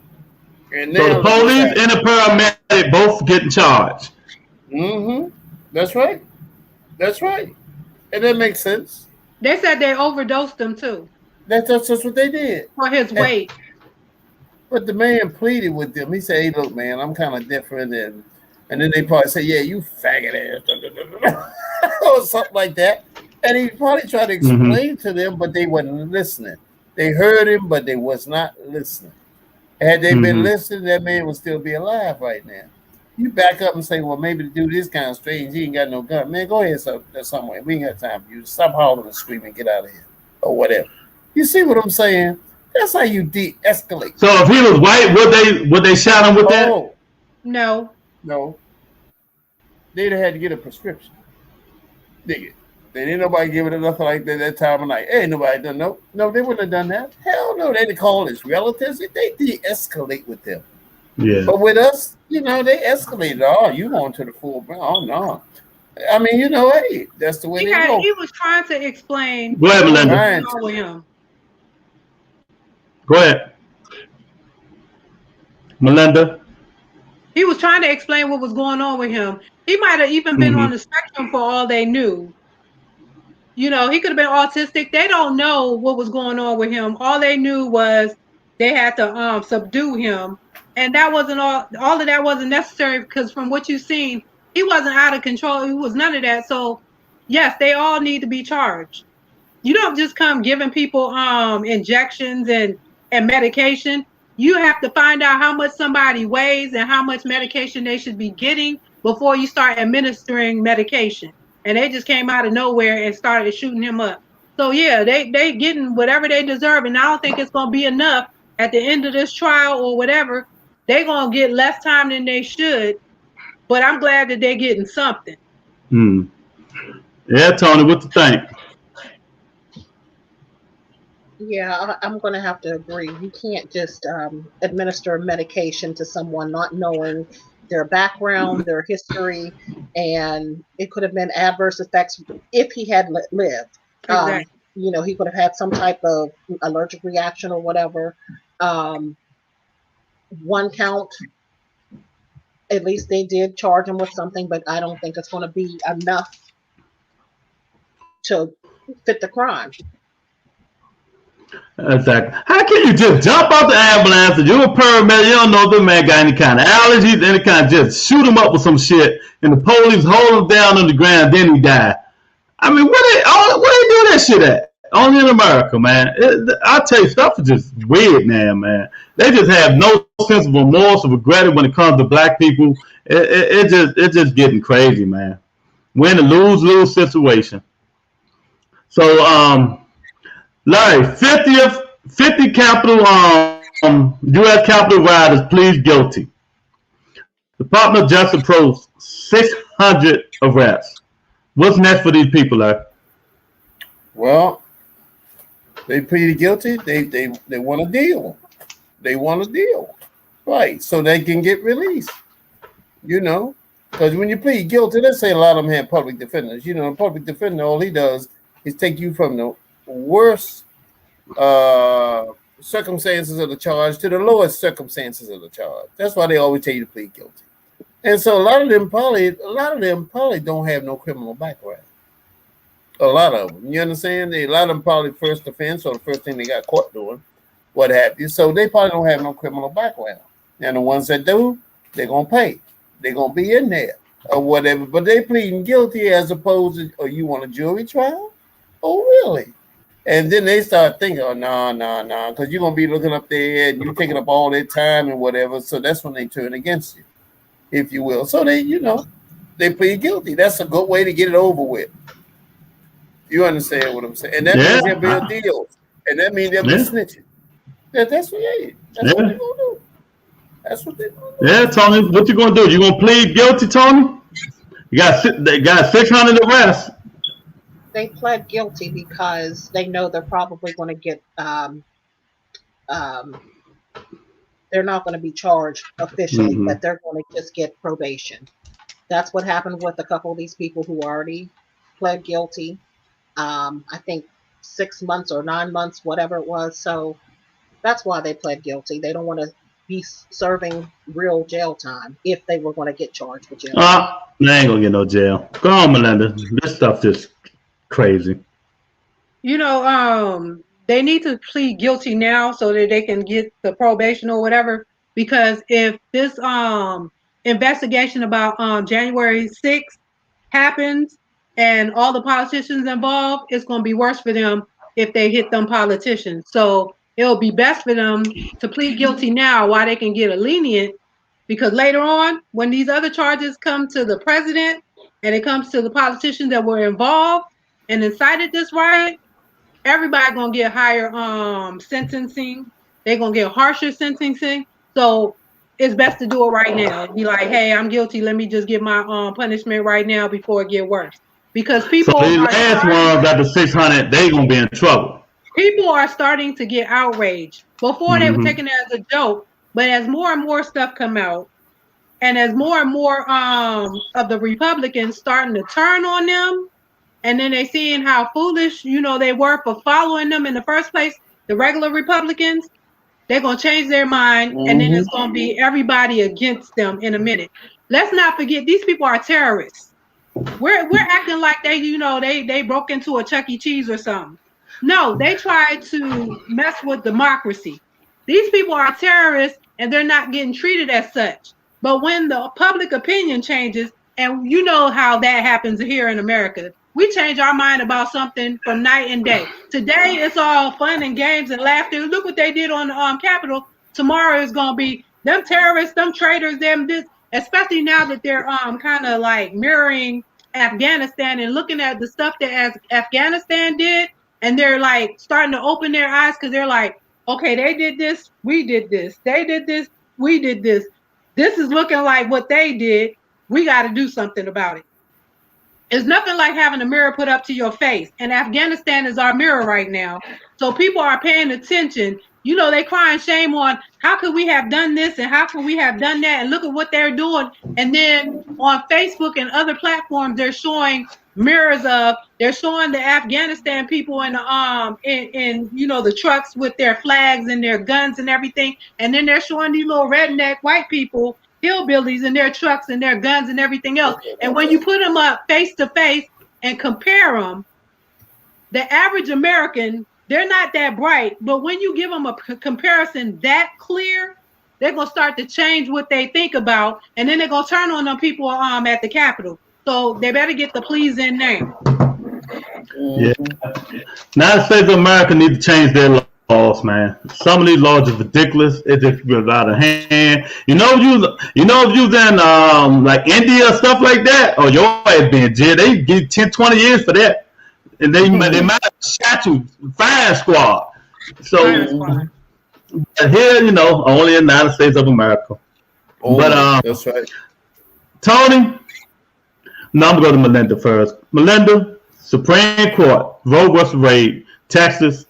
Speaker 1: And
Speaker 2: so the police and the paramedic both getting charged.
Speaker 1: Mm-hmm. That's right. That's right. And that makes sense.
Speaker 3: They said they overdosed him too.
Speaker 1: That's what they did.
Speaker 3: For his weight.
Speaker 1: But the man pleaded with them. He said, "Hey, look, man, I'm kind of different." And then they probably say, "Yeah, you faggot ass," or something like that. And he probably tried to explain to them, but they wasn't listening. They heard him, but they was not listening. Had they been listening, that man would still be alive right now. You back up and say, well, maybe the dude is kind of strange. He ain't got no gun. Man, go ahead somewhere. We ain't got time for you. Stop hollering and screaming and get out of here. Or whatever. You see what I'm saying? That's how you de-escalate.
Speaker 2: So if he was white, would they shot him with that?
Speaker 3: No.
Speaker 1: They'd have had to get a prescription. Dig it. They didn't nobody give it nothing like that time of night. Ain't nobody done no. No, they wouldn't have done that. Hell no, they'd call his relatives. They de-escalate with them.
Speaker 2: Yeah.
Speaker 1: But with us, they escalated. Oh, you going to the full ground. Oh no. I mean, hey, that's the way they go.
Speaker 3: He was trying to explain
Speaker 2: Go ahead, Melinda.
Speaker 3: with him.
Speaker 2: Go ahead. Melinda.
Speaker 3: He was trying to explain what was going on with him. He might have even been on the spectrum for all they knew. He could have been autistic. They don't know what was going on with him. All they knew was they had to subdue him. And that wasn't all of that wasn't necessary because from what you've seen, he wasn't out of control. He was none of that. So yes, they all need to be charged. You don't just come giving people injections and medication. You have to find out how much somebody weighs and how much medication they should be getting before you start administering medication. And they just came out of nowhere and started shooting him up. So yeah, they getting whatever they deserve, and I don't think it's gonna be enough at the end of this trial or whatever. They're gonna get less time than they should, but I'm glad that they're getting something.
Speaker 2: Yeah, Tony, what you think?
Speaker 4: Yeah, I'm going to have to agree. You can't just administer medication to someone not knowing their background, their history, and it could have been adverse effects if he had lived.
Speaker 3: Exactly.
Speaker 4: He could have had some type of allergic reaction or whatever. One count, at least they did charge him with something, but I don't think it's going to be enough to fit the crime.
Speaker 2: Exactly. How can you just jump out the ambulance and you're a paramedic, you don't know if the man got any kind of allergies, any kind of just shoot him up with some shit, and the police hold him down on the ground, then he died. I mean, where they do that shit at? Only in America, man. I tell you, stuff is just weird now, man. They just have no sense of remorse or regret when it comes to black people. It's just getting crazy, man. We're in a lose-lose situation. So, Larry, 50 capital U.S. Capitol rioters plead guilty. Department of Justice approves 600 arrests. What's next for these people, Larry?
Speaker 1: Well, they pleaded guilty. They want a deal. They want a deal, right? So they can get released. Because when you plead guilty, let's say a lot of them have public defenders. A public defender, all he does is take you from the worst circumstances of the charge to the lowest circumstances of the charge. That's why they always tell you to plead guilty. And so a lot of them probably don't have no criminal background. A lot of them, you understand? A lot of them probably first offense or the first thing they got caught doing, what have you. So they probably don't have no criminal background. And the ones that do, they're gonna pay. They're gonna be in there or whatever. But they pleading guilty as opposed to, oh, you want a jury trial? Oh, really? And then they start thinking, oh, no, because you're going to be looking up there and you're taking up all their time and whatever. So that's when they turn against you, if you will. So they plead guilty. That's a good way to get it over with. You understand what I'm saying? And that means there'll be a deal. And that means they'll be snitching. That's what they're going to do. That's what they're going to do.
Speaker 2: Yeah, Tony, what you going to do? You going to plead guilty, Tony? They got 600 arrests.
Speaker 4: They pled guilty because they know they're probably going to get they're not going to be charged officially, but they're going to just get probation. That's what happened with a couple of these people who already pled guilty. I think 6 months or 9 months, whatever it was. So that's why they pled guilty. They don't want to be serving real jail time if they were going to get charged with jail time.
Speaker 2: They ain't going to get no jail. Go on, Melinda. This stuff just crazy.
Speaker 3: They need to plead guilty now so that they can get the probation or whatever, because if this investigation about January 6th happens and all the politicians involved, it's going to be worse for them if they hit them politicians. So it'll be best for them to plead guilty now while they can get a lenient Because later on, when these other charges come to the president and it comes to the politicians that were involved and incited this riot, everybody gonna get higher sentencing. They're gonna get harsher sentencing. So it's best to do it right now. Be like, hey, I'm guilty. Let me just get my punishment right now before it get worse. Because people
Speaker 2: so these last ones at the 600, they gonna be in trouble.
Speaker 3: People are starting to get outraged. Before they were taking it as a joke, but as more and more stuff come out, and as more and more of the Republicans starting to turn on them, and then they seeing how foolish, they were for following them in the first place, the regular Republicans, they're going to change their mind, and then it's going to be everybody against them in a minute. Let's not forget, these people are terrorists. We're acting like they broke into a Chuck E. Cheese or something. No, they tried to mess with democracy. These people are terrorists, and they're not getting treated as such. But when the public opinion changes, and you know how that happens here in America, we change our mind about something from night and day. Today, it's all fun and games and laughter. Look what they did on the Capitol. Tomorrow is going to be them terrorists, them traitors, them this. Especially now that they're kind of like mirroring Afghanistan and looking at the stuff that Afghanistan did, and they're like starting to open their eyes because they're like, okay, they did this, we did this. They did this, we did this. This is looking like what they did. We got to do something about it. It's nothing like having a mirror put up to your face. And Afghanistan is our mirror right now. So people are paying attention. They crying shame on how could we have done this and how could we have done that, and look at what they're doing. And then on Facebook and other platforms, they're showing mirrors of, they're showing the Afghanistan people in the trucks with their flags and their guns and everything. And then they're showing these little redneck white people, hillbillies, in their trucks and their guns and everything else. And when you put them up face to face and compare them, the average American, they're not that bright, but when you give them a comparison that clear, they're going to start to change what they think about, and then they're going to turn on them people at the Capitol. So they better get the please in there.
Speaker 2: Yeah. United States of America need to change their laws, man. Some of these laws are ridiculous. It's just out of hand. If you was in like India or stuff like that, or your ass being in jail, they get 10, 20 years for that. And they might have shot you, fire squad. So here, only in the United States of America.
Speaker 1: That's right.
Speaker 2: Tony, now I'm going to go to Melinda first. Melinda, Supreme Court, Roe vs. Wade, Texas,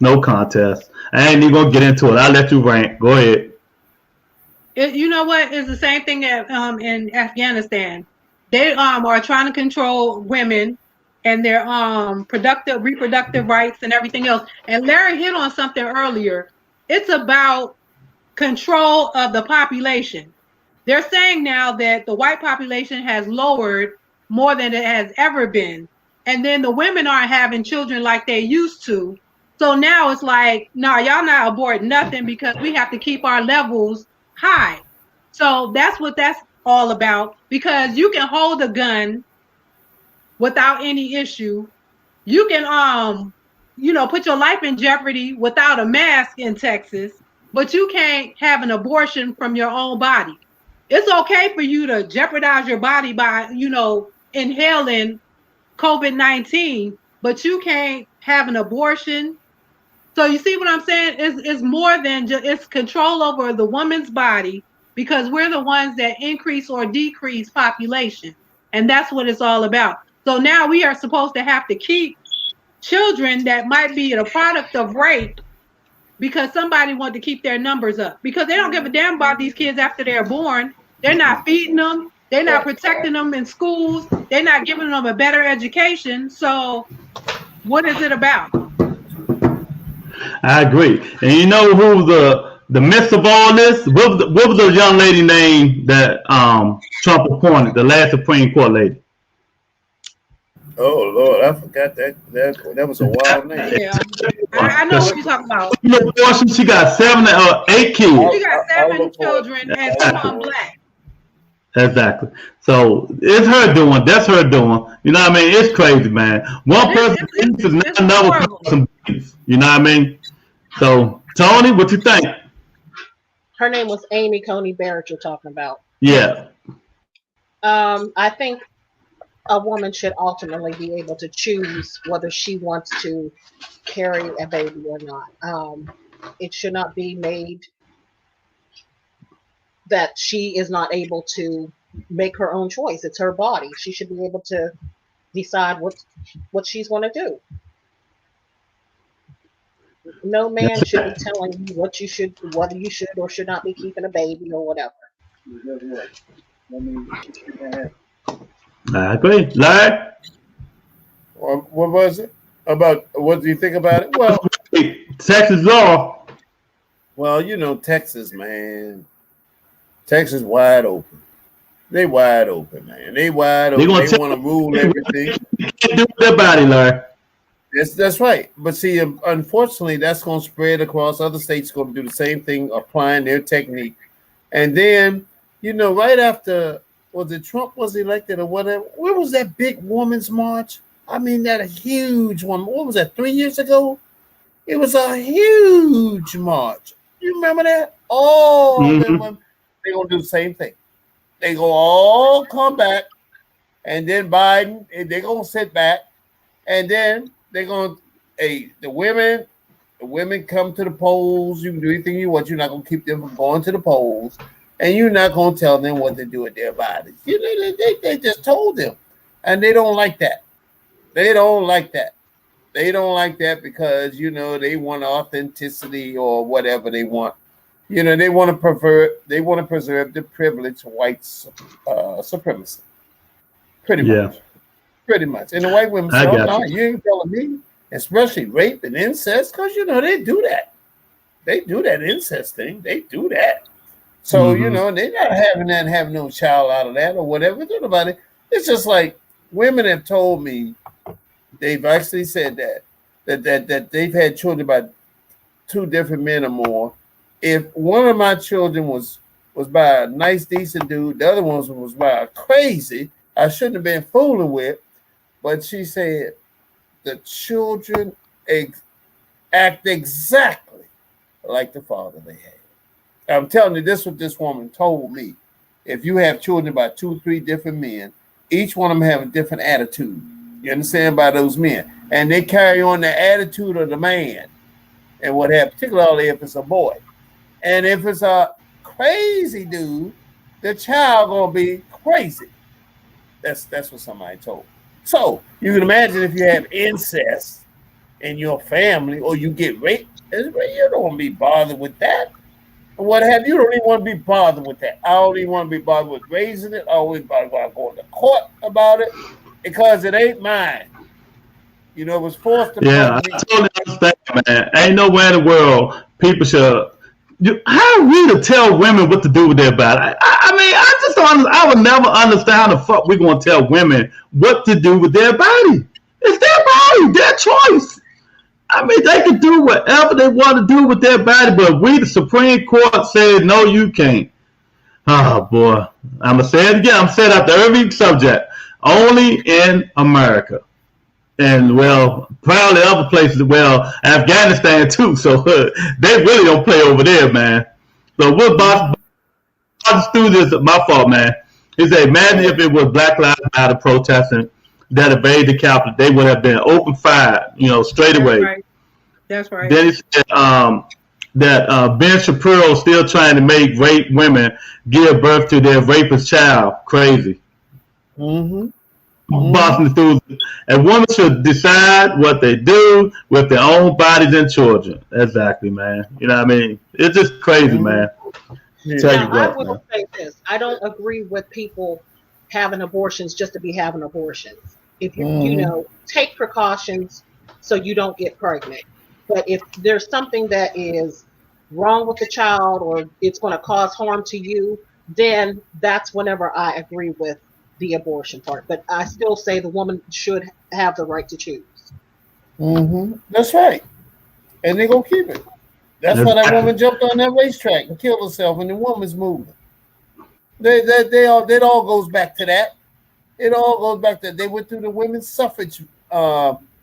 Speaker 2: no contest. I ain't even going to get into it. I'll let you rank. Go ahead.
Speaker 3: You know what? It's the same thing in Afghanistan. They are trying to control women and their reproductive rights and everything else. And Larry hit on something earlier. It's about control of the population. They're saying now that the white population has lowered more than it has ever been. And then the women aren't having children like they used to. So now it's like, no, y'all not abort nothing because we have to keep our levels high. So that's what that's all about, because you can hold a gun without any issue. You can put your life in jeopardy without a mask in Texas, but you can't have an abortion from your own body. It's okay for you to jeopardize your body by inhaling COVID-19, but you can't have an abortion. So you see what I'm saying? It's more than just, it's control over the woman's body, because we're the ones that increase or decrease population. And that's what it's all about. So now we are supposed to have to keep children that might be a product of rape because somebody wanted to keep their numbers up, because they don't give a damn about these kids after they're born. They're not feeding them. They're not protecting them in schools. They're not giving them a better education. So what is it about?
Speaker 2: I agree. And you know who the midst of all this? What was the young lady name that Trump appointed, the last Supreme Court lady?
Speaker 1: Oh Lord, I forgot that was a wild name.
Speaker 3: Yeah, I know what you're talking about.
Speaker 2: She got 7 or 8 kids.
Speaker 3: She got 7 children and 2 black.
Speaker 2: Exactly. So it's her doing. That's her doing. You know what I mean? It's crazy, man. One person is not another person. You know what I mean? So Tony, what you think?
Speaker 4: Her name was Amy Coney Barrett. You're talking about.
Speaker 2: Yeah.
Speaker 4: I think a woman should ultimately be able to choose whether she wants to carry a baby or not. It should not be made that she is not able to make her own choice. It's her body. She should be able to decide what she's going to do. No man should be telling you what you should, whether you should or should not be keeping a baby or whatever.
Speaker 2: I agree. Larry?
Speaker 1: What was it about? What do you think about it? Well,
Speaker 2: Texas law.
Speaker 1: Well, you know, Texas, man. Texas wide open. They wide open, man. They wide open. They want to rule everything.
Speaker 2: You can't do with their body, Larry.
Speaker 1: That's right. But see, unfortunately, that's going to spread across other states. Going to do the same thing, applying their technique. And then, you know, right after, was it Trump was elected or whatever? Where was that big women's march? I mean, that a huge one. What was that, 3 years ago? It was a huge march. You remember that? All them women, they're going to do the same thing. They go all come back, and then Biden, they're going to sit back, and then they're going to, the women come to the polls. You can do anything you want. You're not going to keep them from going to the polls, and you're not going to tell them what to do with their bodies. You know, they just told them, and they don't like that. They don't like that. They don't like that because, you know, they want authenticity or whatever they want. You know, they want to preserve the privilege of white supremacy. Pretty much. Pretty much. And the white women say, oh, no, you ain't telling me. Especially rape and incest, because, you know, they do that. They do that incest thing. They do that. So, you know, they're not having no child out of that or whatever. Think about it. It's just like women have told me, they've actually said that they've had children by 2 different men or more. If one of my children was by a nice, decent dude, the other one was by a crazy, I shouldn't have been fooling with. But she said the children act exactly like the father they had. I'm telling you, this is what this woman told me. If you have children by 2, 3 different men, each one of them have a different attitude. You understand, by those men, and they carry on the attitude of the man, and what happens, particularly if it's a boy, and if it's a crazy dude, the child gonna be crazy. That's what somebody told me. So you can imagine if you have incest in your family or you get raped, you don't want to be bothered with that. And what have you? Don't even want to be bothered with that. I don't even want to be bothered with raising it. I always bothered about going to court about it. Because it ain't mine. You know, it was forced to me.
Speaker 2: I totally understand, man. Ain't nowhere in the world people should. How are we to tell women what to do with their body? I mean, I just don't. I would never understand how the fuck we're gonna tell women what to do with their body. It's their body, their choice. I mean, they can do whatever they want to do with their body, but we, the Supreme Court, said no, you can't. Oh boy, I'm gonna say it again. I'm saying after every subject. Only in America. And, well, probably other places, well, Afghanistan too. So they really don't play over there, man. So what about through this? My fault, man. He said, imagine if it was Black Lives Matter protesting that invaded the Capitol. They would have been open fire, you know, straight away.
Speaker 3: That's right.
Speaker 2: Then he said that Ben Shapiro still trying to make rape women give birth to their rapist child. Crazy. Busting through, and women should decide what they do with their own bodies and children. Exactly, man. You know what I mean? It's just crazy, man.
Speaker 4: I will say this: I don't agree with people having abortions just to be having abortions. If you you know, take precautions so you don't get pregnant. But if there's something that is wrong with the child or it's going to cause harm to you, then that's whenever I agree with the abortion part. But I still say the woman should have the right to choose.
Speaker 1: That's right. And they're going to keep it. That's why that woman jumped on that racetrack and killed herself in the women's movement. It all goes back to that. It all goes back to they went through the women's suffrage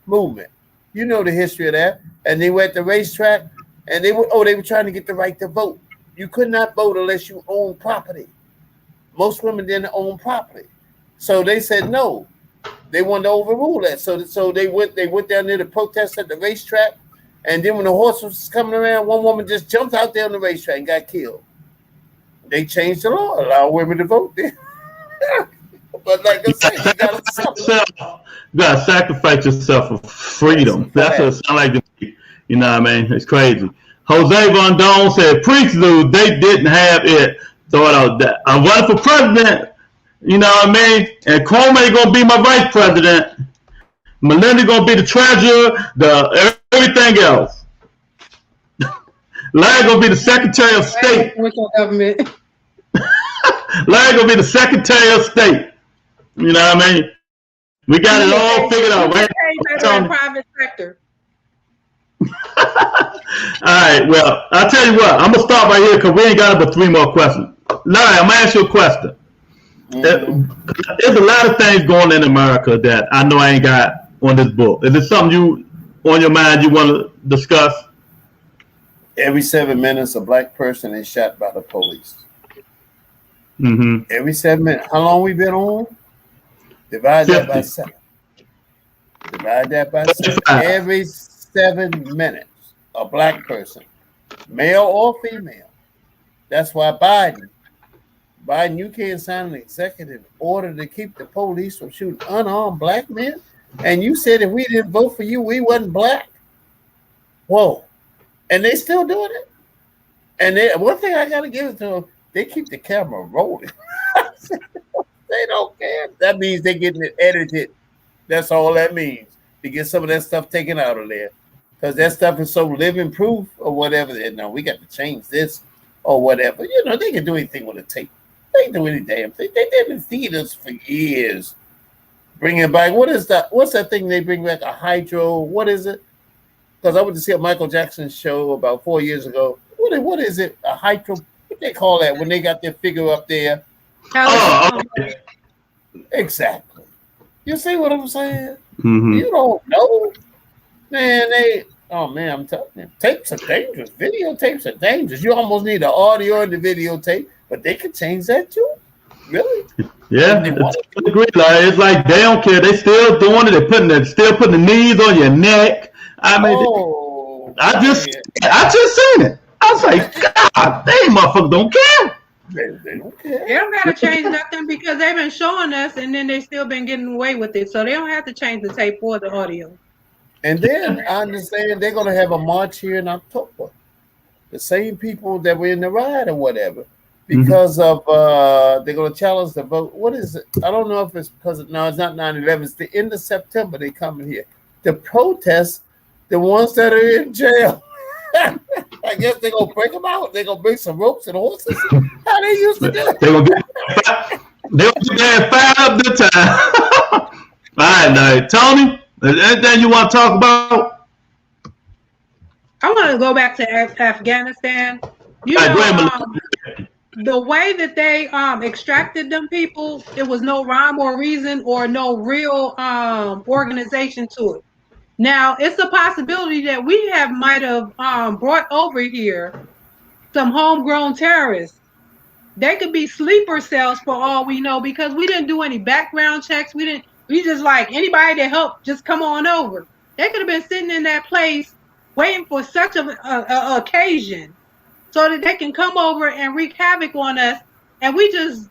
Speaker 1: movement. You know the history of that. And they were at the racetrack and they were trying to get the right to vote. you could not vote unless you own property. Most women didn't own property, so they said no. They wanted to overrule that. So they went down there to protest at the racetrack, and then when the horse was coming around, one woman just jumped out there on the racetrack and got killed. They changed the law, allow women to vote there. But like I said,
Speaker 2: you gotta sacrifice yourself for freedom. That's what it sounds like to me. You know what I mean? It's crazy. Jose Von Don said, "Preach, dude. They didn't have it. Thought of that. I'm running for president. You know what I mean? And Cuomo gonna be my vice president. Melinda gonna be the treasurer. Everything else. Larry gonna be the Secretary of State.
Speaker 3: With your government.
Speaker 2: Larry gonna be the Secretary of State. You know what I mean? We got it all figured out, right?
Speaker 3: In private sector.
Speaker 2: All right. Well, I'll tell you what. I'm gonna stop right here because we ain't got but 3 more questions. Larry, I'm gonna ask you a question. There's a lot of things going on in America that I know I ain't got on this book. Is there something you on your mind you want to discuss?
Speaker 1: Every 7 minutes, a black person is shot by the police.
Speaker 2: Mm-hmm.
Speaker 1: Every 7 minutes. How long we been on? Divide 50. That by 7. Divide that by 7. Every 7 minutes, a black person, male or female. That's why Biden, you can't sign an executive order to keep the police from shooting unarmed black men. And you said if we didn't vote for you, we wasn't black. Whoa. And they still doing it. And one thing I got to give it to them, they keep the camera rolling. They don't care. That means they're getting it edited. That's all that means, to get some of that stuff taken out of there. Because that stuff is so living proof or whatever. No, we got to change this or whatever. You know, they can do anything with a tape. They can do any damn thing. They did in theaters for years. Bring it back. What's that thing they bring back? A hydro? What is it? Because I went to see a Michael Jackson show about 4 years ago. What is it? A hydro? What they call that when they got their figure up there?
Speaker 2: Okay.
Speaker 1: Exactly. You see what I'm saying?
Speaker 2: Mm-hmm.
Speaker 1: You don't know. Man, I'm telling you, tapes are dangerous. Videotapes are dangerous. You almost need the audio and the videotape, but they can change that too. Really?
Speaker 2: Yeah, it's like they don't care. They still doing it. They're still putting the knees on your neck. I mean, I just seen it. I was like, God, they motherfuckers don't care.
Speaker 1: They don't care.
Speaker 3: They don't got to change nothing because they've been showing us, and then they still been getting away with it. So they don't have to change the tape or the audio.
Speaker 1: And then I understand they're going to have a march here in October. The same people that were in the riot or whatever, because of they're going to challenge the vote. What is it? I don't know if it's because it's not 9/11. It's the end of September. They coming here to protest the ones that are in jail. I guess they're going to break them out. They're going to bring some ropes and horses. How they used to do it.
Speaker 2: They're going to get fired up this time. All right, now, Tony, is there anything you want to talk about?
Speaker 3: I want to go back to Afghanistan. You know, the way that they extracted them people, it was no rhyme or reason or no real organization to it. Now, it's a possibility that we might have brought over here some homegrown terrorists. They could be sleeper cells for all we know, because we didn't do any background checks. We just like anybody that helped, just come on over. They could have been sitting in that place waiting for such an occasion so that they can come over and wreak havoc on us. And we just,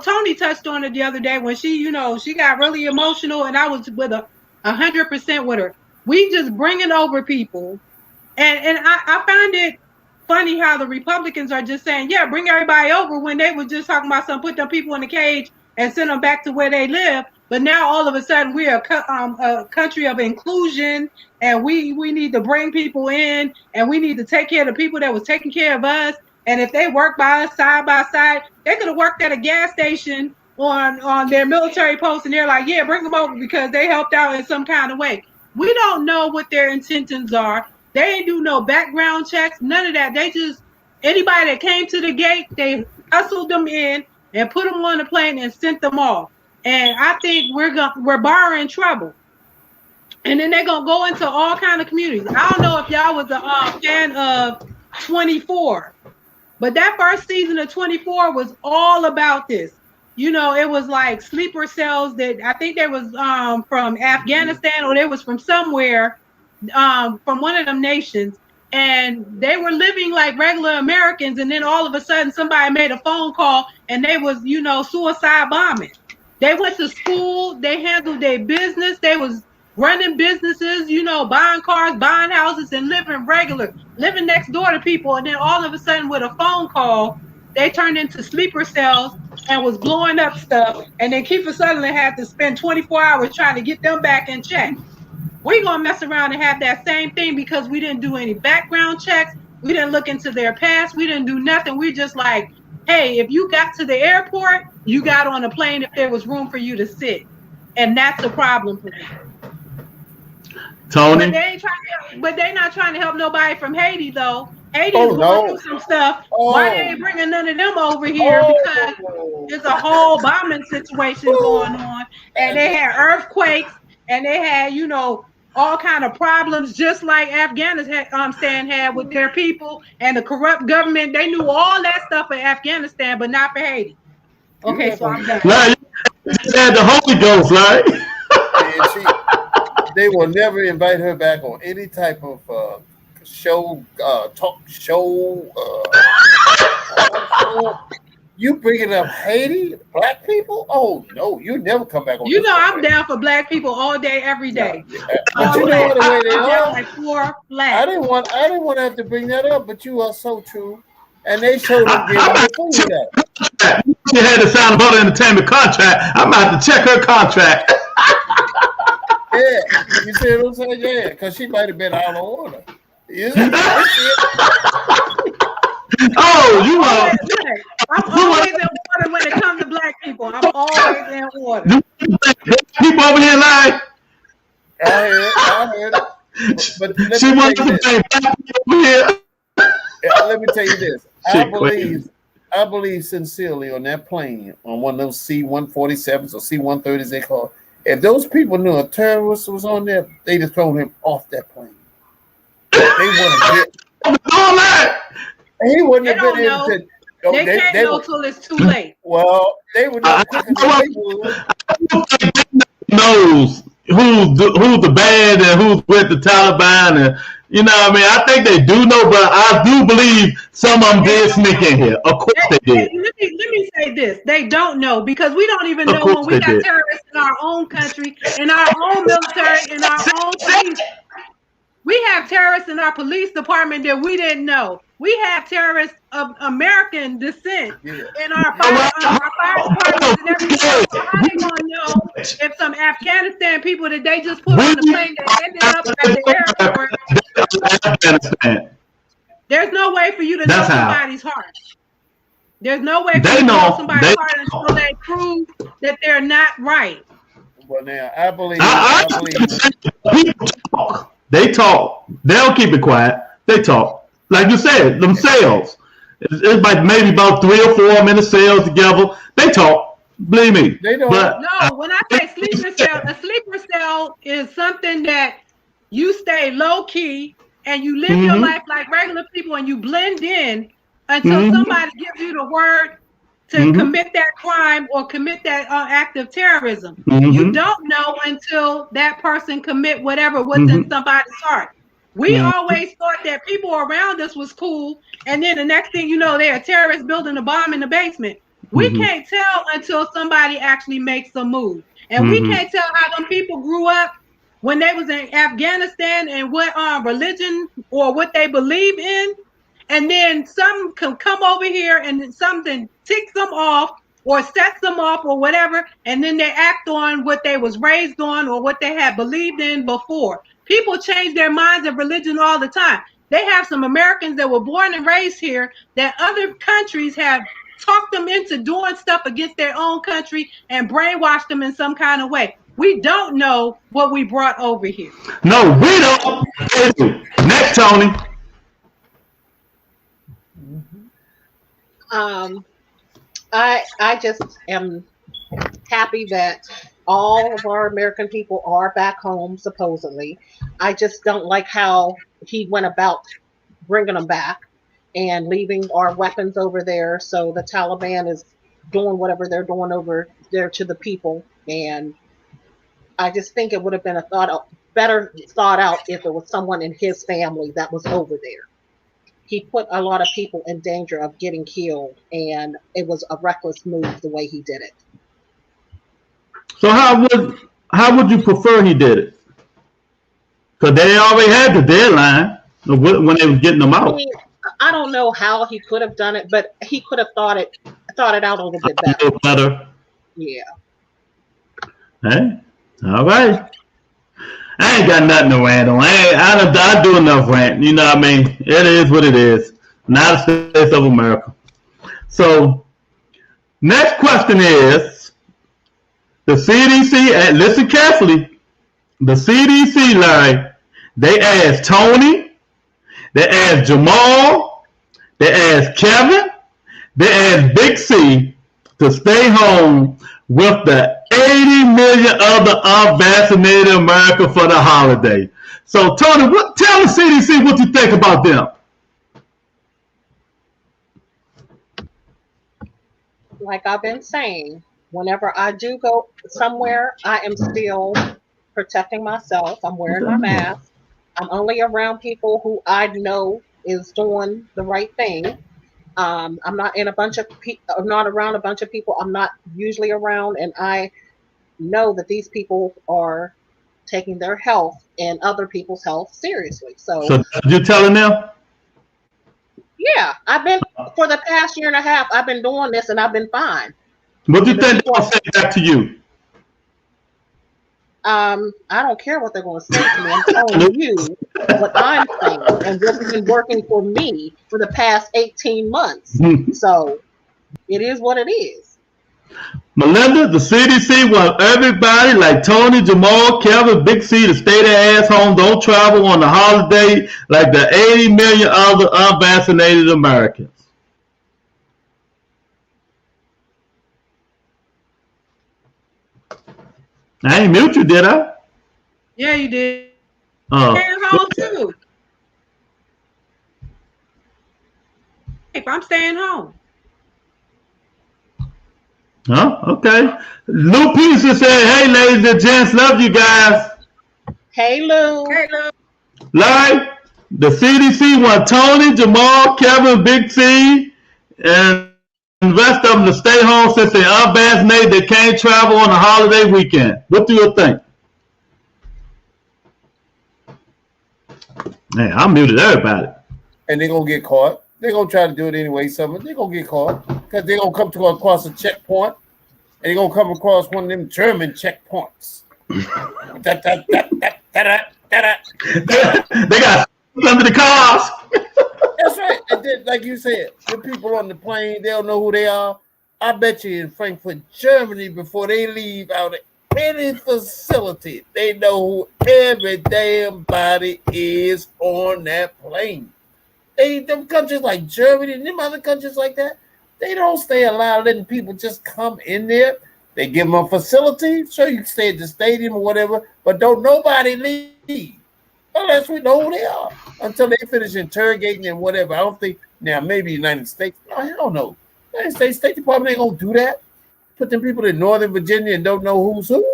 Speaker 3: Tony touched on it the other day when she got really emotional, and I was with 100% with her. We just bringing over people. And I find it funny how the Republicans are just saying, yeah, bring everybody over, when they were just talking about put them people in a cage and send them back to where they live. But now all of a sudden we're a country of inclusion, and we need to bring people in, and we need to take care of the people that was taking care of us. And if they work by us side by side, they could have worked at a gas station on their military post, and they're like, yeah, bring them over because they helped out in some kind of way. We don't know what their intentions are. They ain't do no background checks, none of that. They just, anybody that came to the gate, they hustled them in and put them on the plane and sent them off. And I think we're borrowing trouble. And then they're going to go into all kind of communities. I don't know if y'all was a fan of 24. But that first season of 24 was all about this. You know, it was like sleeper cells that I think they was from Afghanistan or they was from somewhere, from one of them nations, and they were living like regular Americans, and then all of a sudden somebody made a phone call and they was, you know, suicide bombing. They went to school, they handled their business, they was running businesses, you know, buying cars, buying houses, and living next door to people, and then all of a sudden with a phone call, they turned into sleeper cells and was blowing up stuff, and then Kiefer Sutherland had to spend 24 hours trying to get them back in check. We're going to mess around and have that same thing because we didn't do any background checks. We didn't look into their past. We didn't do nothing. We just like, hey, if you got to the airport, you got on a plane if there was room for you to sit. And that's a problem for me.
Speaker 2: Tony?
Speaker 3: But they're not trying to help nobody from Haiti, though. Haiti's going through some stuff. Why they ain't bringing none of them over here? Because there's a whole bombing situation going on. And they had earthquakes. And they had, you know, all kind of problems, just like Afghanistan had with their people and the corrupt government. They knew all that stuff for Afghanistan, but not for Haiti. Okay, so I'm done.
Speaker 2: Like, you had the Holy Ghost, right?
Speaker 1: They will never invite her back on any type of show, talk show. You bringing up Haiti, black people? Oh no, you never come back on.
Speaker 3: You know I'm down for black people all day, every day.
Speaker 1: But you know the way they are.
Speaker 3: Like for black.
Speaker 1: I didn't want to have to bring that up, but you are so true. And they showed up before that.
Speaker 2: She had to sign a Butter Entertainment contract. I'm about to check her contract.
Speaker 1: Yeah, you see what I'm saying? Yeah, because she might have been out of order.
Speaker 2: Oh, you are.
Speaker 3: I'm always in order when it comes to black people. I'm always in order.
Speaker 2: People over here lying.
Speaker 1: I heard it. But
Speaker 2: she wants to say black people over here.
Speaker 1: Let me tell you this. I believe sincerely on that plane, on one of those C-147s or C-130s they call it, if those people knew a terrorist was on there, they just thrown him off that plane. They want to get
Speaker 2: all that.
Speaker 1: He wouldn't have been able to.
Speaker 3: They can't know till it's too late.
Speaker 1: Well, they would know quicker than
Speaker 2: knows who's the bad and who's with the Taliban, and you know what I mean. I think they do know, but I do believe some of them did sneak in here. Of course they did.
Speaker 3: Let me say this: they don't know because we don't even know when we got terrorists in our own country, in our own military, in our own police. We have terrorists in our police department that we didn't know. We have terrorists of American descent in our fire departments and everything. So how they gonna know if some Afghanistan people that they just put on the plane that ended up at the airport? There's no way for you to know somebody's heart. There's no way for you to know somebody's heart until they prove that they're not right.
Speaker 1: Well, now I believe.
Speaker 2: They talk. They don't keep it quiet. They talk. Like you said, themselves. It's like maybe about 3 or 4 minute sales together. They talk. Believe me.
Speaker 1: They don't.
Speaker 3: No, when I say sleeper cell, a sleeper cell is something that you stay low key and you live your life like regular people and you blend in until somebody gives you the word to commit that crime or commit that act of terrorism. You don't know until that person commit what's in somebody's heart. We always thought that people around us was cool, and then the next thing you know, they're a terrorist building a bomb in the basement. We can't tell until somebody actually makes a move. And we can't tell how them people grew up when they was in Afghanistan and what religion or what they believe in. And then some can come over here and something ticks them off or sets them off or whatever, and then they act on what they was raised on or what they had believed in before. People change their minds of religion all the time. They have some Americans that were born and raised here that other countries have talked them into doing stuff against their own country and brainwashed them in some kind of way. We don't know what we brought over here.
Speaker 2: No, we don't. Next, Tony.
Speaker 4: I just am happy that all of our American people are back home, supposedly. I just don't like how he went about bringing them back. and leaving our weapons over there. So the Taliban is doing whatever they're doing over there to the people. And I just think it would have been better thought out if it was someone in his family that was over there. He put a lot of people in danger of getting killed, and it was a reckless move the way he did it.
Speaker 2: So how would you prefer he did it? Because they already had the deadline when they was getting them out.
Speaker 4: I mean, I don't know how he could have done it, but he could have thought it out a little bit better. Yeah.
Speaker 2: Hey, all right. I ain't got nothing to rant on. I do enough rant. You know what I mean? It is what it is. United States of America. So, next question is, the CDC, and listen carefully, the CDC, Larry, they asked Tony, they asked Jamal, they asked Kevin, they asked Big C to stay home with the 80 million other unvaccinated America for the holiday. So, Tony, tell the CDC what you think about them.
Speaker 4: Like I've been saying, whenever I do go somewhere, I am still protecting myself. I'm wearing my mask. I'm only around people who I know is doing the right thing. I'm not in a bunch of I'm not around a bunch of people I'm not usually around, and I know that these people are taking their health and other people's health seriously. So
Speaker 2: you telling them?
Speaker 4: Yeah, I've been for the past year and a half. I've been doing this, and I've been fine.
Speaker 2: What do you think they'll say back to you?
Speaker 4: I don't care what they're going to say to me. I'm telling you what I'm saying and what's been working for me for the past 18 months. So it is what it is.
Speaker 2: Melinda, the CDC wants everybody like Tony, Jamal, Kevin, Big C to stay their ass home, don't travel on the holiday like the 80 million other unvaccinated Americans. I ain't mute you, did I?
Speaker 3: Yeah, you did.
Speaker 2: Oh.
Speaker 3: Staying home too. If I'm staying home.
Speaker 2: Huh? Okay. Lou Peterson said, "Hey, ladies and gents, love you guys."
Speaker 4: Hey, Lou.
Speaker 3: Hey, Lou.
Speaker 2: Like, the CDC want Tony, Jamal, Kevin, Big C, and the rest of them to stay home since they're unvaccinated. They can't travel on a holiday weekend. What do you think? Man, I muted everybody.
Speaker 1: And they're going to get caught. They're going to try to do it anyway. They're going to get caught because they're going to come across a checkpoint, and they're going to come across one of them German checkpoints. They
Speaker 2: got under the cars.
Speaker 1: That's right. And then, like you said, the people on the plane, they don't know who they are. I bet you in Frankfurt, Germany, before they leave out of any facility, they know who every damn body is on that plane. Them countries like Germany and them other countries like that, they don't stay allowed letting people just come in there. They give them a facility, so you can stay at the stadium or whatever, but don't nobody leave unless we know who they are until they finish interrogating and whatever. I don't think now maybe United States. I don't know. United States State Department ain't gonna do that. Put them people in Northern Virginia and don't know who's who.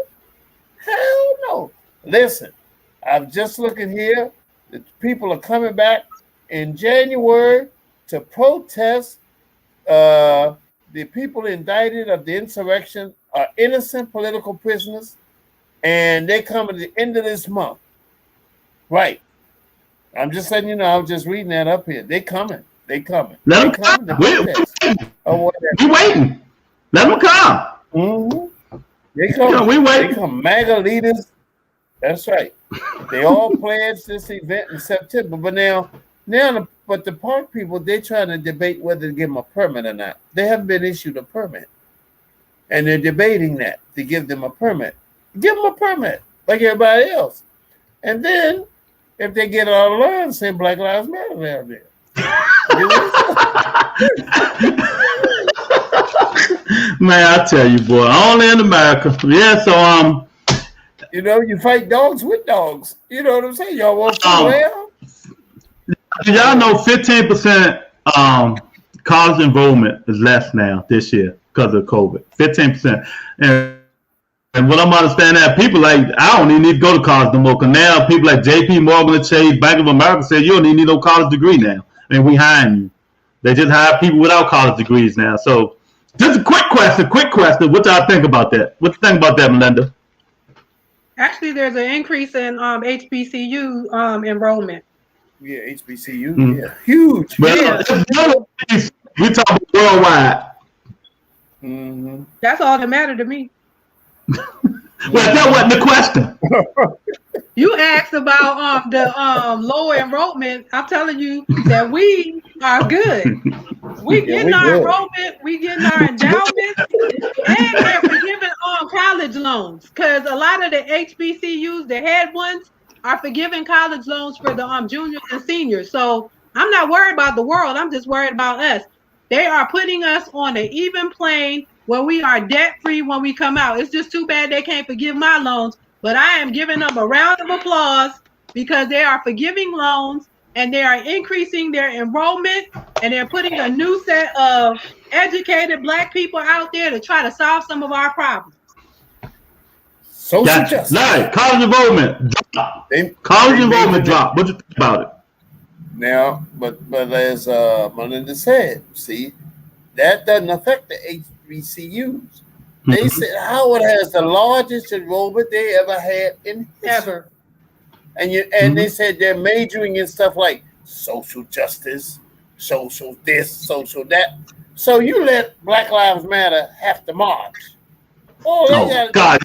Speaker 1: Hell no. Listen, I'm just looking here. The people are coming back in January to protest. The people indicted of the insurrection are innocent political prisoners, and they come at the end of this month. Right. I'm just letting you know. I was just reading that up here. They coming. They coming.
Speaker 2: Let them come. We waiting. Let them come.
Speaker 1: Mm-hmm. They come.
Speaker 2: We waiting.
Speaker 1: They come. MAGA leaders. That's right. They all pledged this event in September, but but the park people, they're trying to debate whether to give them a permit or not. They haven't been issued a permit, and they're debating that to give them a permit. Give them a permit like everybody else, and then if they get out of line, say Black Lives Matter down there.
Speaker 2: Man, I tell you, boy, only in America. Yeah, so
Speaker 1: you fight dogs with dogs. You know what I'm saying? Y'all want to around?
Speaker 2: Y'all know 15% college enrollment is less now this year because of COVID, 15%. And what I'm understanding that people like, I don't even need to go to college no more. Because now people like J.P. Morgan and Chase, Bank of America say you don't even need no college degree now. And we hiring you. They just hire people without college degrees now. So just a quick question. What y'all think about that? What you think about that, Melinda?
Speaker 3: Actually, there's an increase in HBCU enrollment.
Speaker 1: Yeah, HBCU, yeah, huge.
Speaker 2: Well,
Speaker 3: Yeah.
Speaker 2: We talk worldwide.
Speaker 1: Mm-hmm.
Speaker 3: That's all that mattered to me.
Speaker 2: Well, that wasn't the question.
Speaker 3: You asked about the lower enrollment. I'm telling you that we are good. We getting our enrollment, we getting our endowment, and they're forgiving college loans because a lot of the HBCUs, the head ones, are forgiving college loans for the juniors and seniors. So I'm not worried about the world. I'm just worried about us. They are putting us on an even plane where we are debt free when we come out. It's just too bad they can't forgive my loans, but I am giving them a round of applause because they are forgiving loans and they are increasing their enrollment and they're putting a new set of educated Black people out there to try to solve some of our problems.
Speaker 2: Social justice. Right. College enrollment drop. College enrollment drop. What do you think about it?
Speaker 1: Now, but as Melinda said, see, that doesn't affect the HBCUs. They said Howard has the largest enrollment they ever had in history. And they said they're majoring in stuff like social justice, social this, social that. So you let Black Lives Matter have to march.
Speaker 2: Oh, God.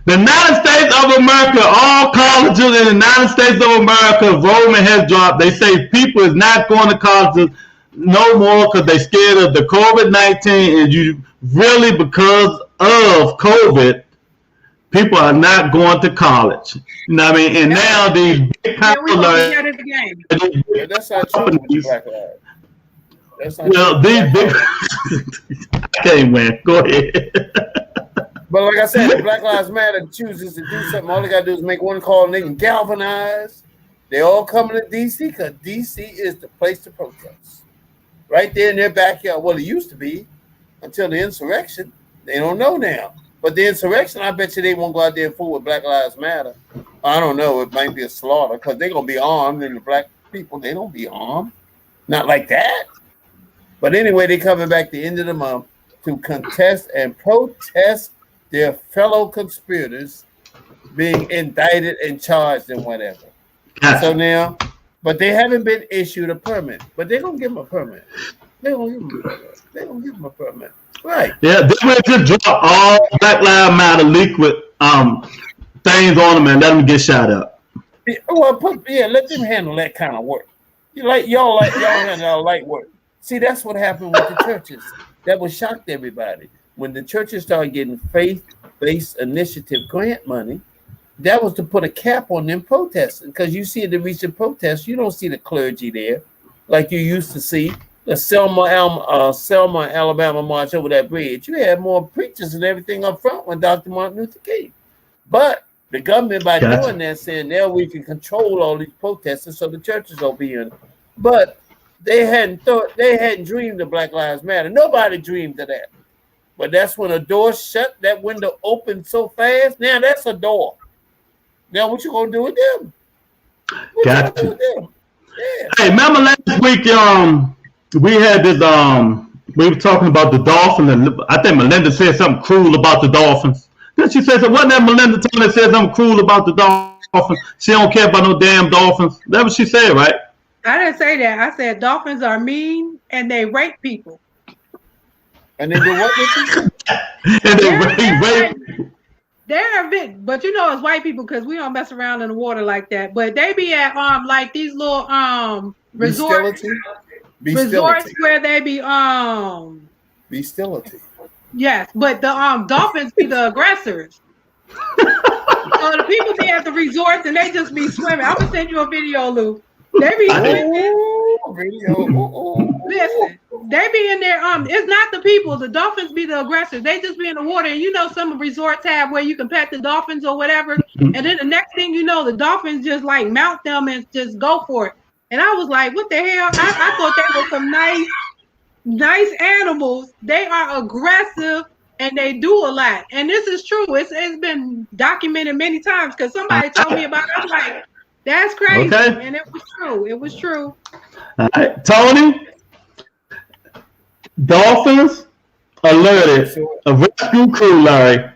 Speaker 2: The United States of America, all colleges in the United States of America, enrollment has dropped. They say people is not going to colleges no more because they're scared of the COVID-19, and you really, because of COVID, people are not going to college. You know what I mean? And now these big popular
Speaker 1: that's not true with Black Lives. That's not
Speaker 2: well,
Speaker 1: true.
Speaker 2: these big I can't win. Go ahead.
Speaker 1: But like I said, if Black Lives Matter chooses to do something, all they got to do is make one call and they can galvanize. They all coming to D.C. because D.C. is the place to protest. Right there in their backyard. Well, it used to be until the insurrection. They don't know now. But the insurrection, I bet you they won't go out there and fool with Black Lives Matter. I don't know. It might be a slaughter because they're going to be armed, and the Black people, they don't be armed. Not like that. But anyway, they're coming back the end of the month to contest and protest their fellow conspirators being indicted and charged and whatever. So now, but they haven't been issued a permit. But they're going to give them a permit. They're going to give them a permit. Right.
Speaker 2: Yeah, they will just drop all Black Lives Matter liquid things on them and let them get shot up.
Speaker 1: Yeah, well, let them handle that kind of work. Y'all handle light work. See, that's what happened with the churches. That was shocked everybody. When the churches started getting faith-based initiative grant money, that was to put a cap on them protesting. Because you see at the recent protests, you don't see the clergy there like you used to see. The Selma, Alabama march over that bridge. You had more preachers and everything up front with Dr. Martin Luther King. But the government, by doing that, saying now we can control all these protesters, so the churches will be in. But they hadn't dreamed of Black Lives Matter. Nobody dreamed of that. But that's when a door shut, that window opened so fast. Now that's a door. Now what you gonna do with them?
Speaker 2: Got to.
Speaker 1: Yeah.
Speaker 2: Hey, remember last week? We had this. We were talking about the Dolphins, and I think Melinda said something cruel about the Dolphins. Then she said, "Wasn't that Melinda Turner said something cruel about the Dolphins? She don't care about no damn Dolphins." That's what she said, right?
Speaker 3: I didn't say that. I said Dolphins are mean and they rape people.
Speaker 1: And they do what with people?
Speaker 2: And they rape.
Speaker 3: They're a bit, but you know it's white people because we don't mess around in the water like that. But they be at like these little resorts where they be
Speaker 1: bestiality.
Speaker 3: Yes, but the Dolphins be the aggressors. So the people be at the resorts and they just be swimming. I'm gonna send you a video, Lou. They be listen, they be in there. It's not the people. The dolphins be the aggressors. They just be in the water, and you know some resorts have where you can pet the dolphins or whatever. And then the next thing you know, the dolphins just like mount them and just go for it. And I was like, what the hell? I thought they were some nice animals. They are aggressive and they do a lot. And this is true. It's been documented many times because somebody told me about it. I'm like, that's crazy. Okay. And it was true. It was true.
Speaker 2: All right. Tony, dolphins alerted a rescue crew, Larry,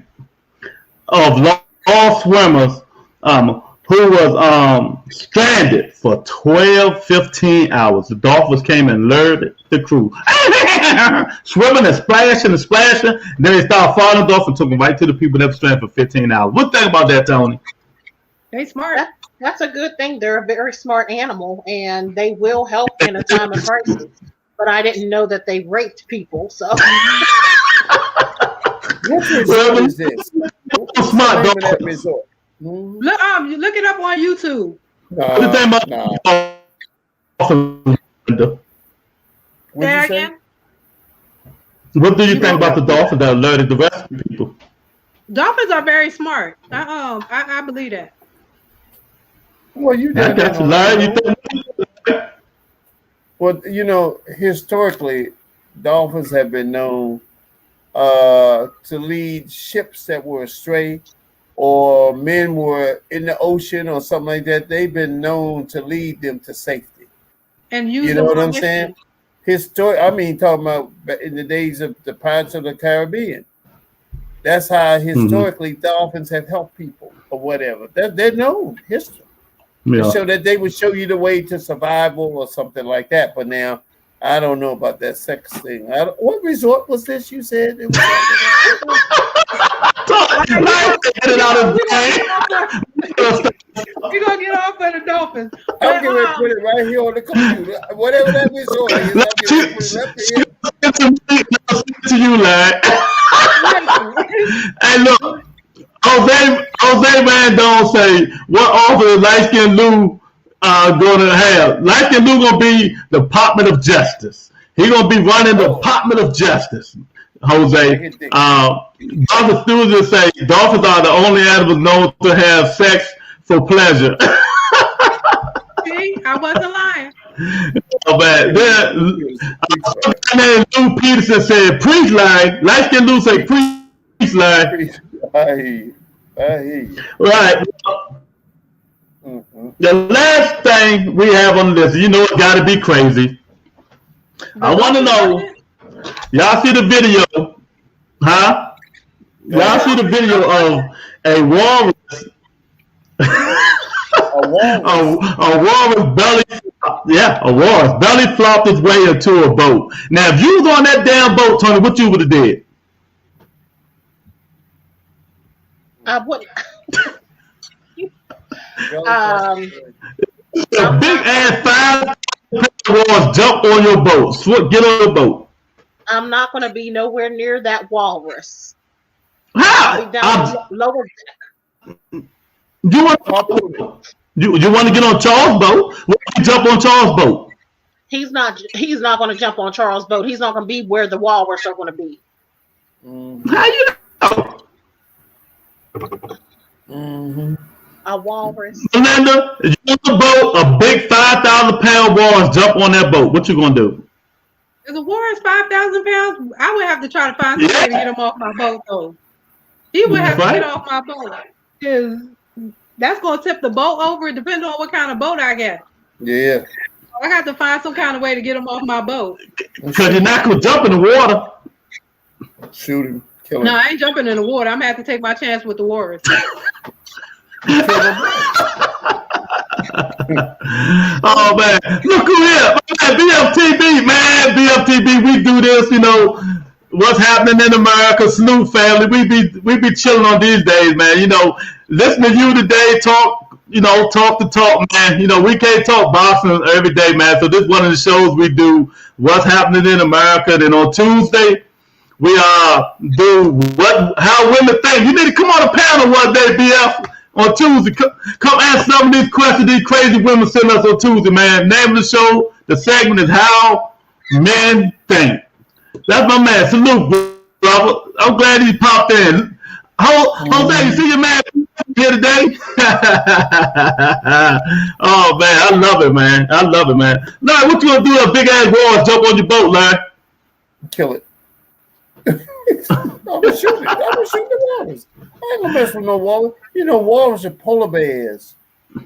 Speaker 2: of lost swimmers who was stranded for 15 hours. The dolphins came and alerted the crew. Swimming and splashing. Then they started following the dolphins, took them right to the people that were stranded for 15 hours. What do you think about that, Tony?
Speaker 3: They smart.
Speaker 4: That's a good thing. They're a very smart animal, and they will help in a time of crisis. But I didn't know that they raped people, so.
Speaker 1: What resort is this?
Speaker 2: Smart
Speaker 1: that resort?
Speaker 3: Look it up on YouTube.
Speaker 2: What do you think about
Speaker 3: Say again?
Speaker 2: What do you think about the dolphins that alerted the rest of the people?
Speaker 3: Dolphins are very smart. I believe that.
Speaker 1: Well, you did. Well, you know, historically, dolphins have been known to lead ships that were astray, or men were in the ocean or something like that. They've been known to lead them to safety.
Speaker 3: And use,
Speaker 1: you know what I'm saying? Talking about in the days of the Pirates of the Caribbean. That's how historically dolphins have helped people or whatever. They're known history. Yeah. So that they would show you the way to survival or something like that. But now, I don't know about that sex thing. What resort was this you said? It was
Speaker 3: We're going to get off of the dolphins.
Speaker 1: I'm going to put it right here on the computer. Whatever that resort is, I'm going to put it up
Speaker 2: here. To you, lad. Hey, look. Jose Randon say, what office light-skinned Lou going to have? Light-skinned Lou going to be the Department of Justice. He's going to be running the Department of Justice, Jose. Dr. Stewart say, dolphins are the only animals known to have sex for pleasure.
Speaker 3: See, I wasn't lying.
Speaker 2: Oh, man. Then Lou Peterson said, priest line. Light-skinned Lou say, priest line.
Speaker 1: I hear you.
Speaker 2: Right. The last thing we have on this, you know, it got to be crazy. I want to know, y'all see the video, huh? Y'all see the video of a walrus, a walrus belly flopped its way into a boat. Now, if you was on that damn boat, Tony, what you would have did?
Speaker 4: What?
Speaker 2: A big ass 5 walrus jump on your boat. Get on the boat.
Speaker 4: I'm not going to be nowhere near that walrus.
Speaker 2: How?
Speaker 4: I'll be down lower deck.
Speaker 2: You want to get on Charles' boat? Why you jump on Charles' boat?
Speaker 4: He's not going to jump on Charles' boat. He's not going to be where the walrus are going to be.
Speaker 2: How you know?
Speaker 4: A walrus.
Speaker 2: Melinda, if you on the boat, a big 5,000-pound walrus jump on that boat. What you gonna do?
Speaker 3: Is a walrus 5,000 pounds? I would have to try to find somebody to get him off my boat, though. He would have to get off my boat because that's gonna tip the boat over. Depending on what kind of boat I get.
Speaker 1: Yeah.
Speaker 3: I got to find some kind of way to get him off my boat.
Speaker 2: Because you're not gonna jump in the water.
Speaker 1: Shoot him.
Speaker 3: No, I ain't jumping in the water. I'm gonna have to take my chance with the walrus.
Speaker 2: Oh man, look who here, BFTB, man, BFTB. We do this, you know. What's happening in America, Snoop family? We be chilling on these days, man. You know, listen to you today, talk the talk, man. You know, we can't talk boxing every day, man. So this is one of the shows we do. What's happening in America? Then on Tuesday, we do how women think. You need to come on a panel one day, BF, on Tuesday. Come ask some of these questions these crazy women send us on Tuesday, man. Name of the show, the segment is How Men Think. That's my man. Salute, brother. I'm glad he popped in. Jose, you see your man here today. Oh man, I love it, man. I love it, man. Larry, what you gonna do? A big ass wall jump on your boat, Larry?
Speaker 1: Kill it. I'm gonna shoot it. I'm gonna shoot the walrus. I ain't gonna mess with no walrus. You know, walrus and polar bears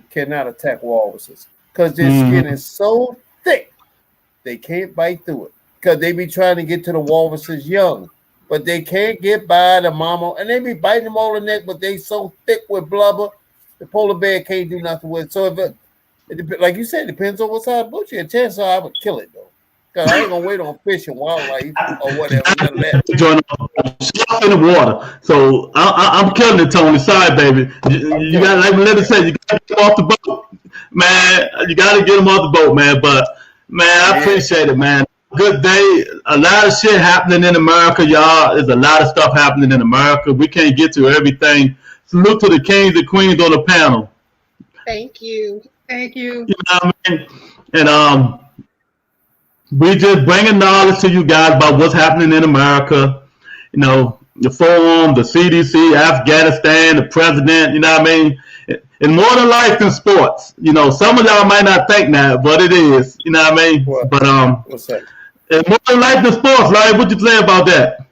Speaker 1: cannot attack walruses because their skin is so thick they can't bite through it. Because they be trying to get to the walruses young, but they can't get by the mama, and they be biting them all the neck, but they so thick with blubber, the polar bear can't do nothing with it. So if it like you said, it depends on what side of bush you're. Chance I would kill it though. Cause I ain't gonna wait on fish and wildlife or whatever. None of that.
Speaker 2: In the water. So I'm killing it, Tony. Sorry, baby. You gotta, like Melinda said, you gotta get them off the boat, man. You gotta get them off the boat, man. But man, I appreciate it, man. Good day. A lot of shit happening in America, y'all. There's a lot of stuff happening in America. We can't get to everything. Salute to the kings and queens on the panel.
Speaker 4: Thank you.
Speaker 3: Thank you.
Speaker 2: You know what I mean? And we just bringing knowledge to you guys about what's happening in America. You know, the forum, the CDC, Afghanistan, the president. You know what I mean? And more than life in sports. You know, some of y'all might not think that, but it is. You know what I mean?
Speaker 1: What?
Speaker 2: But
Speaker 1: what's that?
Speaker 2: it's more than life in sports. Larry, what you say about that?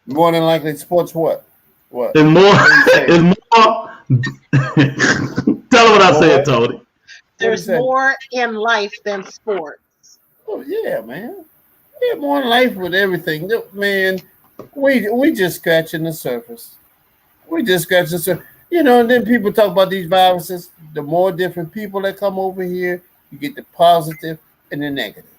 Speaker 1: More than likely, sports what? What?
Speaker 2: It's more. It's more. Tell her what I said, Tony.
Speaker 4: There's more in life than sports.
Speaker 1: Oh yeah, man. Yeah, more in life with everything. Man, we just scratching the surface. We just scratching the surface. You know, and then people talk about these viruses. The more different people that come over here, you get the positive and the negative.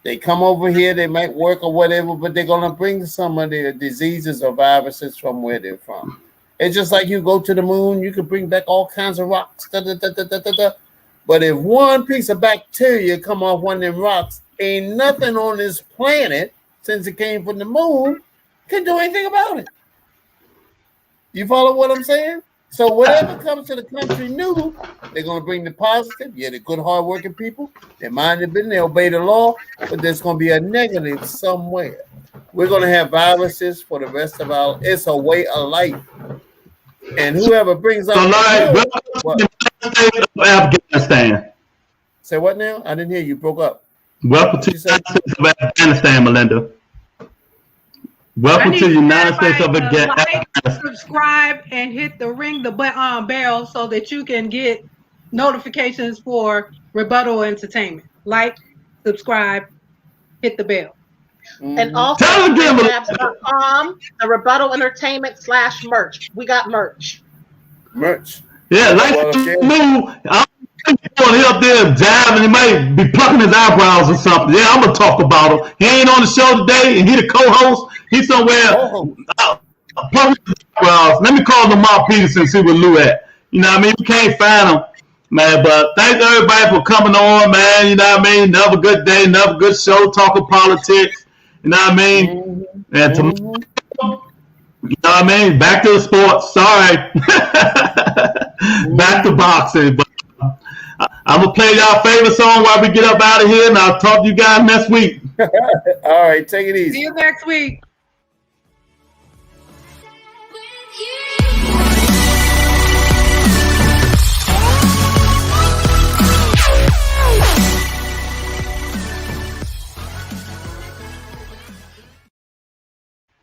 Speaker 1: They come over here, they might work or whatever, but they're gonna bring some of their diseases or viruses from where they're from. It's just like you go to the moon, you can bring back all kinds of rocks. But if one piece of bacteria come off one of them rocks, ain't nothing on this planet, since it came from the moon, can do anything about it. You follow what I'm saying? So whatever comes to the country new, they're going to bring the positive. Yeah, they're good, hardworking people. They mind their business, they obey the law, but there's going to be a negative somewhere. We're going to have viruses for the rest of our, it's a way of life. And whoever brings up
Speaker 2: Afghanistan.
Speaker 1: Say what now? I didn't hear you. Broke up.
Speaker 2: Welcome to the United States of Afghanistan, Melinda. Welcome to the United States of Afghanistan.
Speaker 3: Subscribe and hit the ring the bell so that you can get notifications for Rebuttal Entertainment. Like, subscribe, hit the bell.
Speaker 4: And also tabs.com, the Rebuttal Entertainment /merch. We got merch.
Speaker 1: Merch.
Speaker 2: Yeah, like me, I'm going up there jiving. He might be plucking his eyebrows or something. Yeah, I'm gonna talk about him. He ain't on the show today, and he the co-host. He's somewhere plucking his eyebrows. Let me call Lamar Peterson and see where Lou at. You know what I mean? We can't find him, man. But thanks everybody for coming on, man. You know what I mean? Another good day, another good show, talking politics. You know what I mean? And tomorrow, you know what I mean? Back to the sports. Sorry. Back to boxing. But I'm going to play y'all favorite song while we get up out of here, and I'll talk to you guys next week.
Speaker 1: All right. Take it easy.
Speaker 3: See you next week.